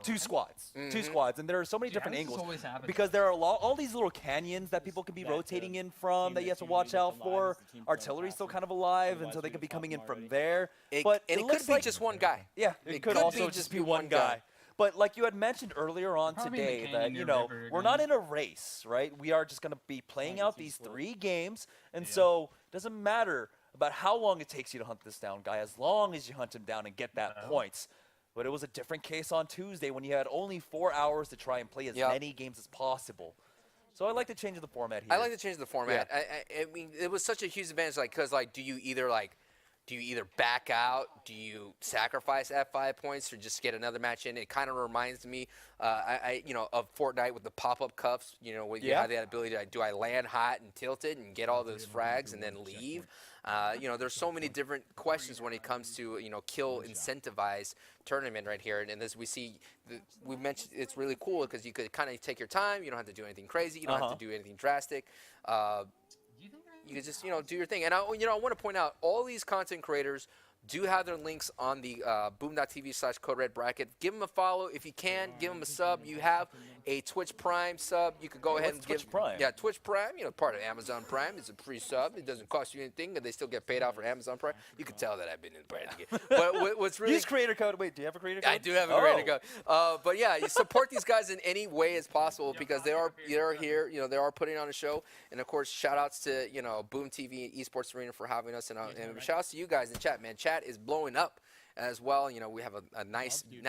2 squads. 2 squads, and there are so many different angles because there are all these little canyons that people can be rotating in from that you have to watch out for. Artillery's still kind of alive, and so they could be coming in from there. It it could be just one guy. Yeah, it could also just be one guy. But like you had mentioned earlier on today that, we're not in a race, right? We are just going to be playing out these 3 games. And so it doesn't matter about how long it takes you to hunt this down guy, as long as you hunt him down and get that points. But it was a different case on Tuesday when you had only 4 hours to try and play as many games as possible. So I like to change the format here. I like to change the format. Yeah. I mean, it was such a huge advantage, because do you either back out? Do you sacrifice F5 points or just get another match in? It kind of reminds me, of Fortnite with the pop-up cuffs. Where you have that ability to, do I land hot and tilt it and get all those frags and then leave? There's so many different questions when it comes to, kill incentivized tournament right here. And as we see, we mentioned it's really cool because you could kind of take your time. You don't have to do anything crazy. You don't have to do anything drastic. You can just, do your thing. And I want to point out, all these content creators do have their links on the boom.tv/CodeRed bracket. Give them a follow if you can. Give them a sub. You have a Twitch Prime sub. You could go ahead and Twitch Prime? Yeah, Twitch Prime. Part of Amazon Prime. It's a free sub. It doesn't cost you anything, and they still get paid out for Amazon Prime. You can tell that I've been in the brand again. But what's really use creator code. Wait, do you have a creator code? I do have a creator code. But yeah, you support these guys in any way as possible because they are here. They are putting on a show. And of course, shout outs to Boom TV and Esports Arena for having us, and shout outs to you guys in chat. Man, chat is blowing up as well. We have a nice viewing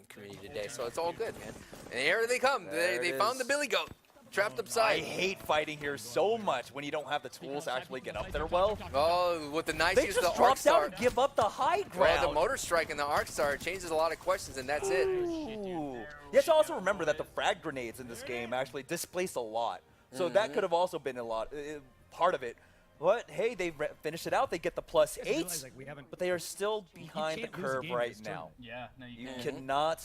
community today, so it's all good, man. And here they come. They found the Billy Goat. Trapped I upside. hate fighting here so much when you don't have the tools to actually get up there well. Oh, with the nice They use of just the drop arc down star. and give up the high Well, ground. the motor strike and the arc star changes a lot of questions, and that's it. Ooh. You have to also remember that the frag grenades in this game actually displace a lot. So that could have also been a lot, part of it. But hey, they finished it out. They get the +8, but they are still behind the curve right now. Yeah, no, You cannot,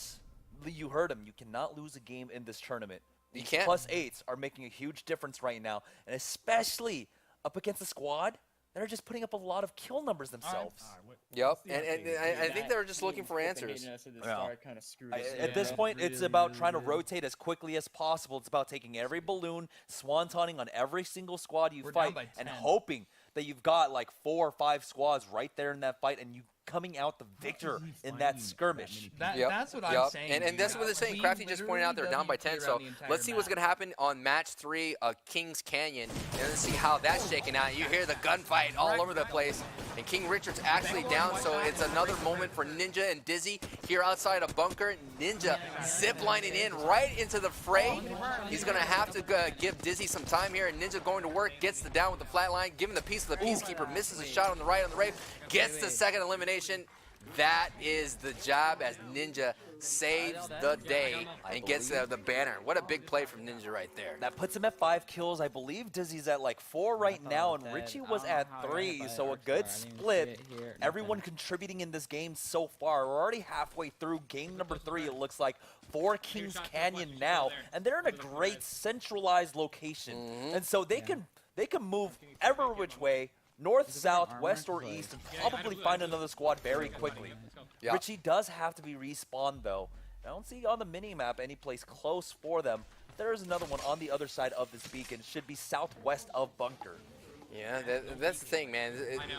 you heard him, you cannot lose a game in this tournament. You These can't. +8s are making a huge difference right now, and especially up against a squad that are just putting up a lot of kill numbers themselves. Yep, and I think they're just looking for answers. At this point, it's about trying to rotate as quickly as possible. It's about taking every balloon, swantoning on every single squad you fight, by and 10. hoping that you've got like 4 or 5 squads right there in that fight, and you coming out the victor in that skirmish. That's what I'm saying. And that's what they're saying. Crafty just pointed out they're down by 10, so let's see what's going to happen on match 3 of Kings Canyon, and let's see how that's shaking out. You hear the gunfight all over the place, and King Richard's actually down, so it's another moment for Ninja and Dizzy here outside a bunker. Ninja ziplining in right into the fray. He's going to have to give Dizzy some time here, and Ninja going to work, gets the down with the flatline, giving the piece of the Peacekeeper, misses a shot on the right on the Wraith, gets the second elimination. That is the job as Ninja saves the day and gets the banner. What a big play from Ninja right there. That puts him at 5 kills. I believe Dizzy's at like 4 right now, and Richie was at 3, so a good split. Everyone contributing in this game so far. We're already halfway through game number 3, it looks like, for Kings Canyon now, and they're in a great centralized location. And so they can move every which way, north, south, west, or east, and probably find another squad very quickly. Yeah. Richie does have to be respawned, though. I don't see on the mini-map any place close for them. There is another one on the other side of this beacon. Should be southwest of Bunker. Yeah, that's the thing, man.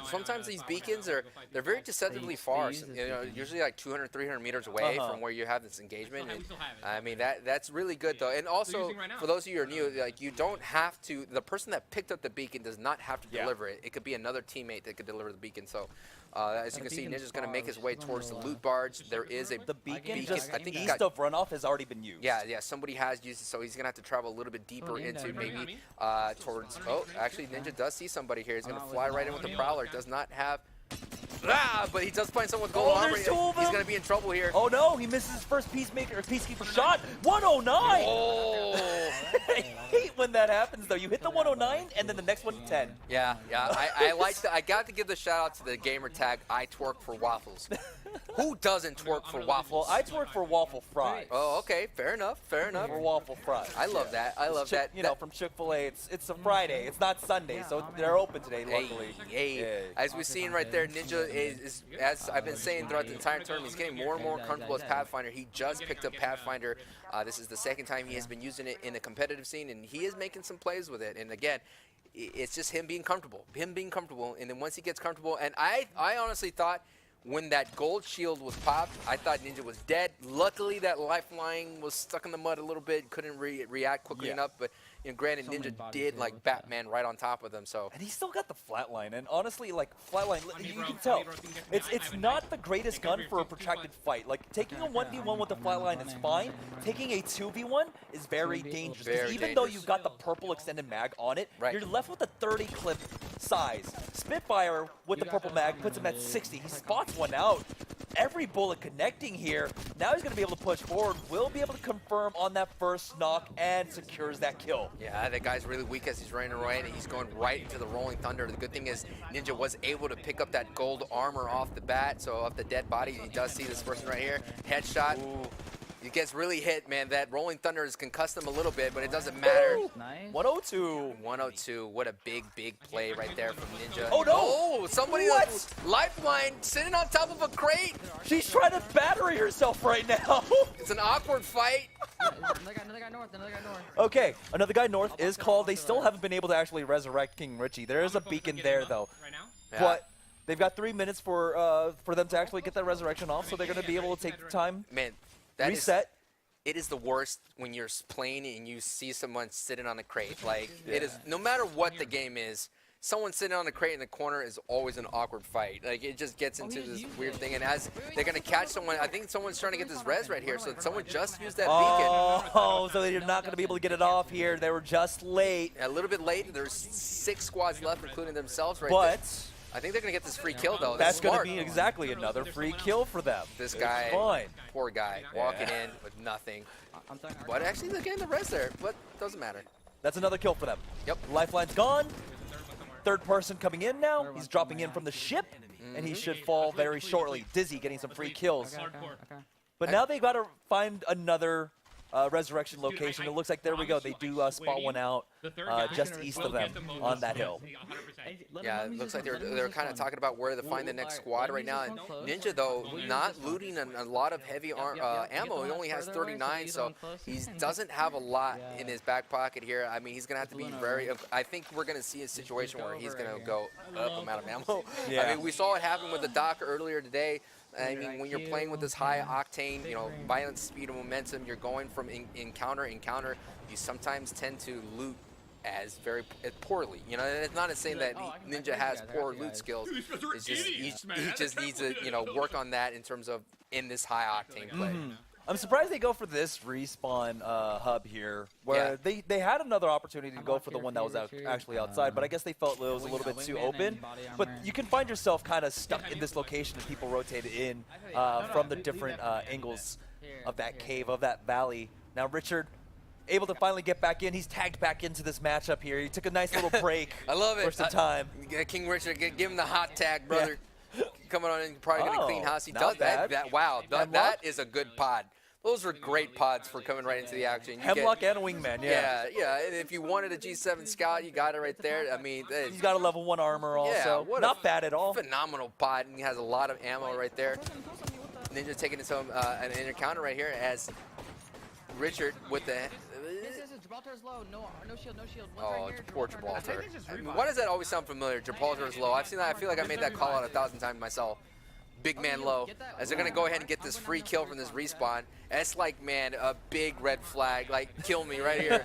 Sometimes these beacons they're very deceptively far. Usually like 200, 300 meters away from where you have this engagement. And, I mean that's really good though. And also for those of you who are new, like you don't have to. The person that picked up the beacon does not have to deliver it. It could be another teammate that could deliver the beacon. So as you can see, Ninja's going to make his way towards the loot barge. There is a Beacon just I think east of runoff has already been used. Yeah, somebody has used it, so he's gonna have to travel a little bit deeper into maybe towards. Oh, actually, Ninja does see somebody here. He's gonna fly right in with the Prowler. Does not have. But he does find someone with gold armor. there's 2 of them. He's gonna be in trouble here. Oh no, he misses his first Peacekeeper shot. 109. Oh. I hate when that happens though. You hit the 109 and then the next one 10. Yeah. I like that. I got to give the shout out to the gamer tag. I twerk for waffles. Who doesn't twerk for waffles? Well, I twerk for waffle fries. Oh, okay. Fair enough. Fair enough. Or waffle fries. I love that. I love that. You know, from Chick-fil-A, it's a Friday. It's not Sunday, so they're open today, luckily. Hey. As we're seeing right there, Ninja is, as I've been saying throughout the entire tournament, he's getting more and more comfortable as Pathfinder. He just picked up Pathfinder. This is the second time he has been using it in the competitive scene, and he is making some plays with it. And again, it's just him being comfortable. And then once he gets comfortable, and I honestly thought when that gold shield was popped, I thought Ninja was dead. Luckily, that lifeline was stuck in the mud a little bit, couldn't react quickly enough. But you know, granted, Ninja did like Batman right on top of them. So And he still got the flatline, and honestly, like flatline, you can tell it's not the greatest gun for a protracted fight. Like taking a 1v1 with the flatline is fine. Taking a 2v1 is very dangerous. Because even though you've got the purple extended mag on it, you're left with a 30 clip size. Spitfire with the purple mag puts him at 60. He spots one out. Every bullet connecting here. Now he's going to be able to push forward. Will be able to confirm on that first knock and secures that kill. yeah, that guy's really weak as he's running away, and he's going right into the Rolling Thunder. The good thing is Ninja was able to pick up that gold armor off the bat, so off the dead body. He does see this person right here. Headshot. Ooh. He gets really hit, man. That Rolling Thunder has concussed him a little bit, but it doesn't matter. Nice. 102. 102. What a big play right there from Ninja. Oh, no. Oh, somebody What? Lifeline sitting on top of a crate. She's trying to battery herself right now. It's an awkward fight. Another guy north. Okay, another guy north is called. They still haven't been able to actually resurrect King Richie. There is a beacon there, though. Yeah. But they've got 3 minutes for them to actually get that resurrection off, so they're going to be able to take the time, Man, that reset. It is the worst when you're playing and you see someone sitting on a crate. Like, it is, no matter what the game is, someone sitting on a crate in the corner is always an awkward fight. Like, it just gets into this weird thing. And as they're going to catch someone, I think someone's trying to get this res right here. So someone just used that beacon. Oh, so they're not going to be able to get it off here. They were just late. A little bit late. There's 6 squads left, including themselves right but there. I think they're going to get this free kill, though. That's going to be exactly another free kill for them. This guy, fine. Poor guy, walking in with nothing. But actually, they're getting the res there, but doesn't matter. That's another kill for them. Yep. Lifeline's gone. Third person coming in now. He's dropping in from the ship, and he should fall very shortly. Dizzy getting some free kills. But now they got to find another resurrection location. It looks like, there we go, they do spot one out just east of them on that hill. Yeah, it looks like they're kind of talking about where to find the next squad right now. And Ninja, though, not looting a lot of heavy ammo. He only has 39, so he doesn't have a lot in his back pocket here. I mean, he's going to have to be very... I think we're going to see a situation where he's going to go up amount of ammo. Yeah. I mean, we saw it happen with the Doc earlier today. I mean, when you're playing with this high octane, you know, violence, speed, and momentum, you're going from encounter, you sometimes tend to loot as poorly. You know, and it's not saying that Ninja has poor loot skills. It's just he just needs to, you know, work on that in terms of in this high octane play. I'm surprised they go for this respawn hub here, where they had another opportunity to go for the one that was actually outside, but I guess they felt it was a little bit too open. But you can find yourself kind of stuck in this location as people rotated in from the different angles of that cave, of that valley. Now Richard, able to finally get back in. He's tagged back into this matchup here. He took a nice little break. I love it. For some time. King Richard, give him the hot tag, brother. Yeah. Coming on in, probably going to clean house. He does that. Wow, that is a good pod. Those were great pods for coming right into the action. Hemlock and a wingman, yeah. And if you wanted a G7 Scout, you got it right there. I mean, he's got a level 1 armor also. Yeah, not bad at all. Phenomenal pod, and he has a lot of ammo right there. Ninja taking his own an inner counter right here as Richard with the... Gibraltar is low. No shield, no shield. Oh, poor Gibraltar. Why does that always sound familiar? Gibraltar is low. I've seen that. I feel like I made that call out 1,000 times myself. Big man low, as they're going to go ahead and get this free kill from this respawn. And it's like, man, a big red flag, like, kill me right here.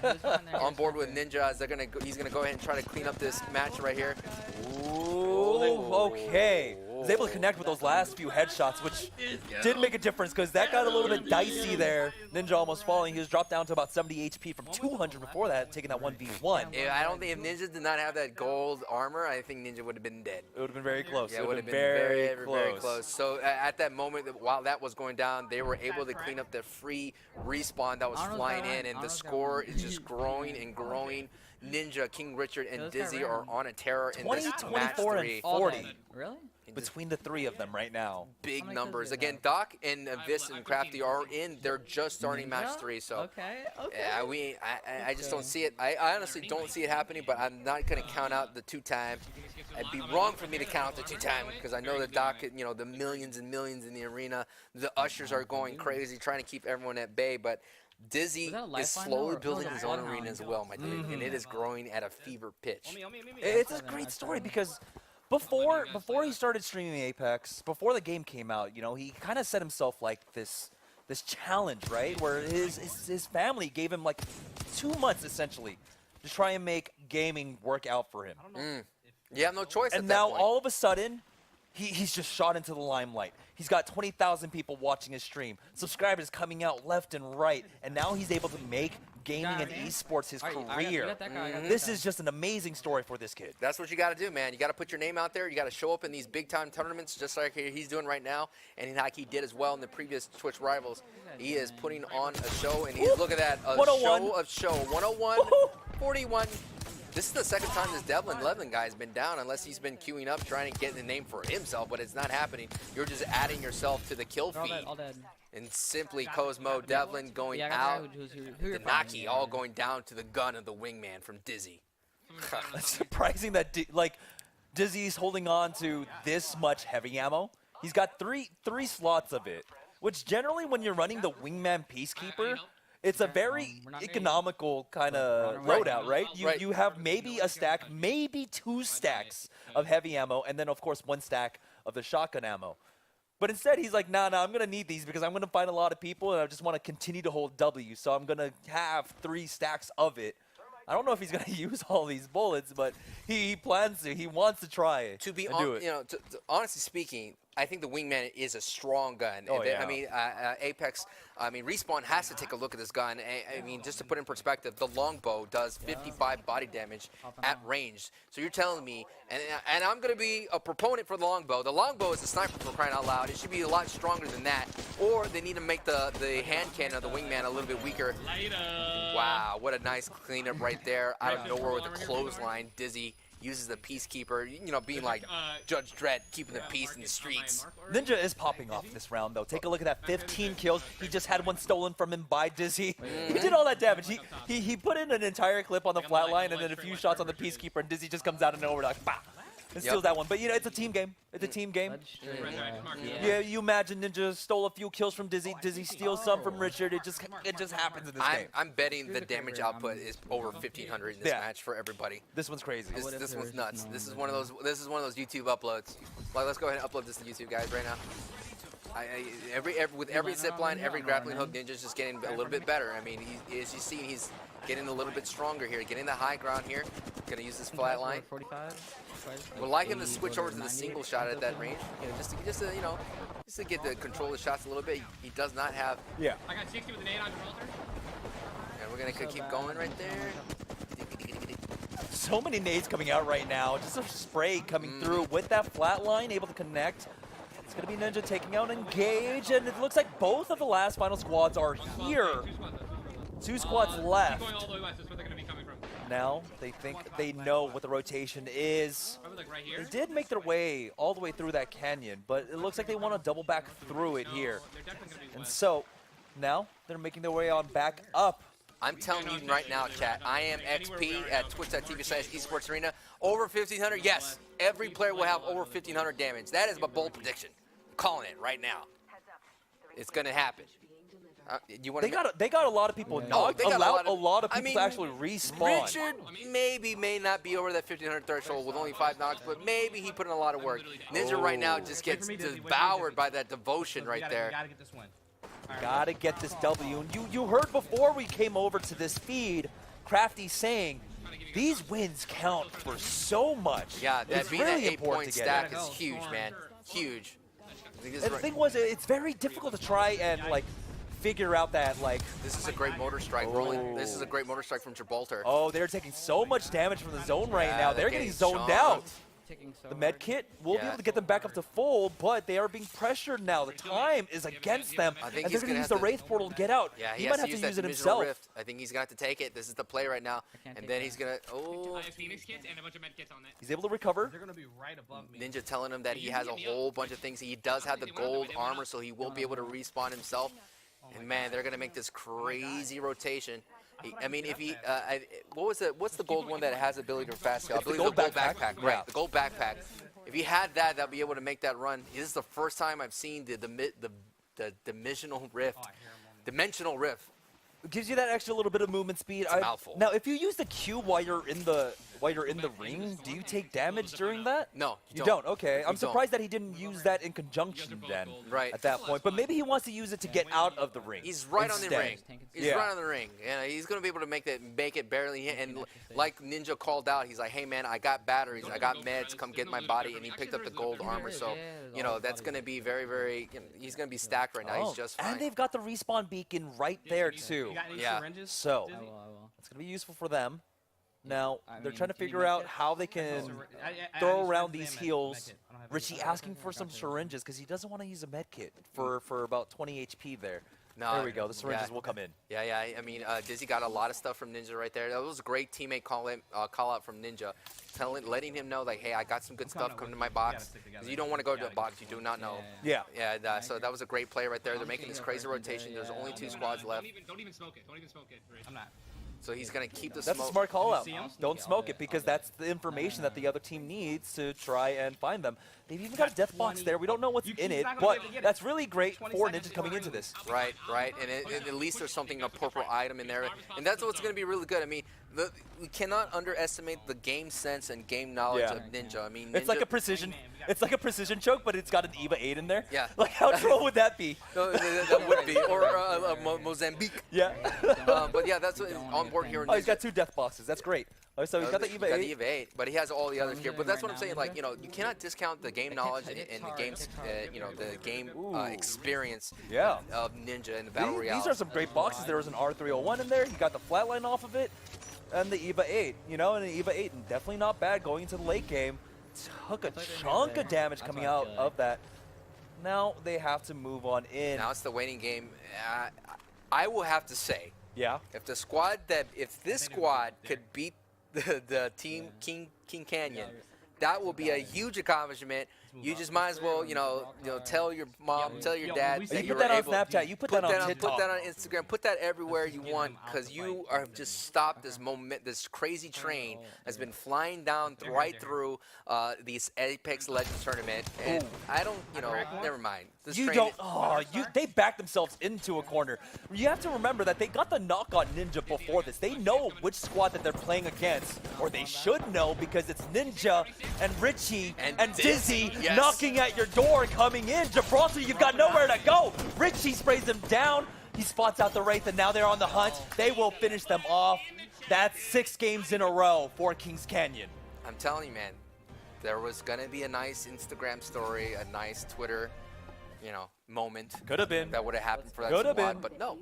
On board with Ninja, as he's going to go ahead and try to clean up this match right here. Ooh, okay. Was able to connect with those last few headshots, which did make a difference because that got a little bit dicey there. Ninja almost falling. He was dropped down to about 70 HP from 200 before that, taking that 1v1. Yeah, I don't think if Ninja did not have that gold armor, I think Ninja would have been dead. It would have been very close. Yeah, it would have been very close. So at that moment, while that was going down, they were able to clean up the free respawn that was flying in, and the score is just growing and growing. Ninja, King Richard, and Dizzy are on a terror in this match 24 3. and 40. Really? Between the three of them right now. Big numbers. Again, Doc and Vis and Crafty are in. They're just starting match 3. So okay. I just don't see it. I honestly don't see it happening, but I'm not going to count out the 2-time. It'd be wrong for me to count out the 2-time because I know that Doc, you know, the millions and millions in the arena, the ushers are going crazy trying to keep everyone at bay, but Dizzy is slowly building his own arena as well, my dude, and it is growing at a fever pitch. It's a great story because before he started streaming Apex, before the game came out, you know, he kind of set himself like this challenge, right? Where his family gave him like 2 months essentially to try and make gaming work out for him. Yeah, no choice. And now all of a sudden, he's just shot into the limelight. He's got 20,000 people watching his stream, subscribers coming out left and right, and now he's able to make gaming and esports his career. This is just an amazing story for this kid. That's what you got to do, man. You got to put your name out there. You got to show up in these big-time tournaments just like he's doing right now, and like he did as well in the previous Twitch Rivals. He is putting on a show, and look at that, a show of show. 101, 41. This is the second time this Devlin guy has been down, unless he's been queuing up trying to get the name for himself, but it's not happening. You're just adding yourself to the kill feed. And simply Cosmo, Devlin going out, the Naki all going down to the gun of the wingman from Dizzy. It's surprising that Dizzy's holding on to this much heavy ammo. He's got three slots of it, which generally when you're running the wingman Peacekeeper, it's a very economical kind of loadout, right? You have maybe a stack, maybe 2 stacks of heavy ammo, and then, of course, 1 stack of the shotgun ammo. But instead, he's like, nah, I'm going to need these because I'm going to find a lot of people, and I just want to continue to hold W, so I'm going to have 3 stacks of it. I don't know if he's going to use all these bullets, but he plans to. He wants to try it. To be and do it. honestly speaking, I think the Wingman is a strong gun. Oh, yeah. I mean, Apex, Respawn has to take a look at this gun. I mean, just to put in perspective, the longbow does 55 body damage at range. So you're telling me, and I'm going to be a proponent for the longbow. The longbow is a sniper for crying out loud. It should be a lot stronger than that. Or they need to make the hand cannon of the Wingman a little bit weaker. Wow, what a nice cleanup right there. Out of nowhere with a clothesline. Dizzy uses the Peacekeeper, being like Judge Dredd, keeping the peace in the streets. Ninja is popping off this round, though. Take a look at that, 15 kills. He just had one stolen from him by Dizzy. He did all that damage. He put in an entire clip on the flatline and then a few shots on the Peacekeeper, and Dizzy just comes out of nowhere like, bah! And steals that one. But, it's a team game. It's a team game. Yeah, you imagine Ninja stole a few kills from Dizzy. Dizzy steals some from Richard. It just happens in this game. I'm betting the damage output is over 1,500 in this match for everybody. This one's crazy. This one's nuts. This is one of those. This is one of those YouTube uploads. Like, let's go ahead and upload this to YouTube, guys, right now. With every zipline, every grappling hook, Ninja's just getting a little bit better. I mean, as you see, he's getting a little bit stronger here, getting the high ground here. Gonna use this flat line. Would like him to switch over to the single shot at that range, just to get the control of the shots a little bit. He does not have. Yeah. I got 60 with an 8 on Gibraltar. And we're gonna keep going right there. So many nades coming out right now. Just a spray coming through with that flat line, able to connect. It's going to be Ninja taking out Engage, and it looks like both of the last final squads are here. 2 squads left. Going all the way west is where they're going to be coming from. Now they think they know what the rotation is. Probably like right here. They did make their way all the way through that canyon, but it looks like they want to double back through it here. They're definitely going to be And west. so now they're making their way on back up. I'm telling you right now, chat, I am XP at twitch.tv/esportsarena. Over 1,500, yes. Every player will have over 1,500 damage. That is my bold prediction. I'm calling it right now. It's going to happen. You want They got a lot of people knocked. they got A lot of people to actually respawn. Richard may not be over that 1,500 threshold with only 5 knocks, but maybe he put in a lot of work. Ninja right now just gets devoured by that devotion right there. You got to get this win. Gotta get this W. And you heard before we came over to this feed, Crafty saying, these wins count for so much. Yeah, that it's being really an important 8-point to get stack it. is huge, man. Huge. I think this And is the thing was, it's very difficult to try and figure out that this is a great motor strike rolling. This is a great motor strike from Gibraltar. Oh, they're taking so much damage from the zone right Yeah, now. they're They're getting getting zoned out. jumped. The med kit will be able to get them back up to full, but they are being pressured now. The time is against them, I think and he's they're going to gonna use the have to- Wraith portal to get out. Yeah, he he might has have to to use use that it dimensional himself. rift. I think he's gonna have to take it. This is the play right now, and then he's gonna. Oh, I have Phoenix kits and a bunch of med kits on it. He's able to recover. They're going to be right above me. Ninja telling him that he has a whole bunch of things. He does have the gold armor, so he will be able to respawn himself. And man, they're gonna make this crazy rotation. I mean, if he, what's the gold one that has the ability to fast scale? I believe the gold backpack. Yeah. Right, the gold backpack. If he had that, that'd be able to make that run. This is the first time I've seen the dimensional rift. Dimensional rift. It gives you that extra little bit of movement speed. It's a mouthful. Now, if you use the Q while you're in the ring, do you take damage during that? No, You don't. Okay, I'm don't. surprised that he didn't use that in conjunction then. Right. At that point, but maybe he wants to use it to get out of the ring. He's right on the instead. ring. He's Yeah. right on the ring. Yeah, he's gonna be able to make it barely. And like Ninja called out, he's like, "Hey man, I got batteries, I got meds. Come get my body." And he picked up the gold armor. So, that's gonna be very, very. He's gonna be stacked right now. He's just fine. And they've got the respawn beacon right there too. You got any Yeah. syringes? So Dizzy? it's gonna be useful for them. Now they're mean, trying to can you figure make out it? how they can I throw need around syringes these and heals. med kit. I don't have Richie any. asking for some syringes because he doesn't want to use a med kit for about 20 HP there. No, There we go. The syringes yeah. will come in. Yeah. I mean, Dizzy got a lot of stuff from Ninja right there. That was a great teammate call out from Ninja, letting him know like, hey, I got some good stuff coming to my box. 'Cause you don't want to go to a box you do not know. Yeah. So that was a great play right there. They're making this crazy rotation. There's only 2 squads left, Don't even smoke it. Don't even smoke it. Rich. I'm not. so he's gonna keep the That's smoke. a smart call out. see him? Don't smoke it because that's the information that the other team needs to try and find them. They've even got a death box there. We don't know what's in it, but that's really great for Ninja coming into this. Right, and at least there's something, a purple item in there, and that's what's going to be really good. I mean, We cannot underestimate the game sense and game knowledge Yeah. of Ninja. I mean, It's like Ninja- a precision. It's like a precision choke, but it's got an EVA 8 in there. Yeah. Like how troll would that be? No, that would be, or Mozambique. Yeah. But yeah, that's what is on board here. In Oh, he's Ninja. got 2 death boxes. That's great. Oh, so he's got the He's EVA got 8. the EVA 8, but he has all the others here. But that's what I'm saying. Like, you know, you cannot discount the game knowledge and the game's, you know, the game experience Yeah. of Ninja in the battle royale. These are some great boxes. There was an R301 in there. He got the flatline off of it, and the EVA 8. You know, and the EVA 8 definitely not bad going into the late game. Took a chunk of damage coming out of that. Now they have to move on in. Now it's the waiting game. I will have to say, Yeah. if this squad could beat the team King Canyon, that will be a huge accomplishment. You just might as well, you know, tell your mom, tell your dad that You you put were that on able. Snapchat. You put that on Put TikTok. that on Instagram. Put that everywhere you want, because you have just stopped this crazy train that's been flying down right through these Apex Legends tournament. And I don't, you know, never mind. This You train don't. is- Oh, they backed themselves into a corner. You have to remember that they got the knock on Ninja before this. They know which squad that they're playing against, or they should know, because it's Ninja and Richie and Dizzy Yes. knocking at your door and coming in. Gibraltar, you've got nowhere to go. Richie sprays them down. He spots out the Wraith, and now they're on the hunt. They will finish them off. That's 6 games in a row for Kings Canyon. I'm telling you, man, there was gonna be a nice Instagram story, a nice Twitter, you know, moment. Could have been. That would have happened for that Could have squad, been. but no,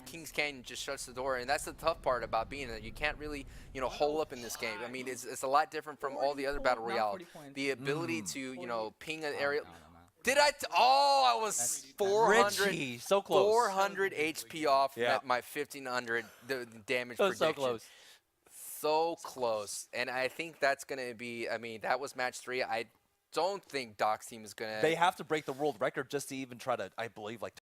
Kings Canyon just shuts the door, and that's the tough part about being that you can't really, you know, hole up in this game. I mean, it's a lot different from all the other battle royale. The ability to, you know, ping an area. Did I? I was 400. Richie, so close. 400 HP off Yeah. at my 1500 damage That was prediction. so close. So close. And I think that's going to be, I mean, that was match 3. I don't think Doc's team is going to. They have to break the world record just to even try to, I believe, like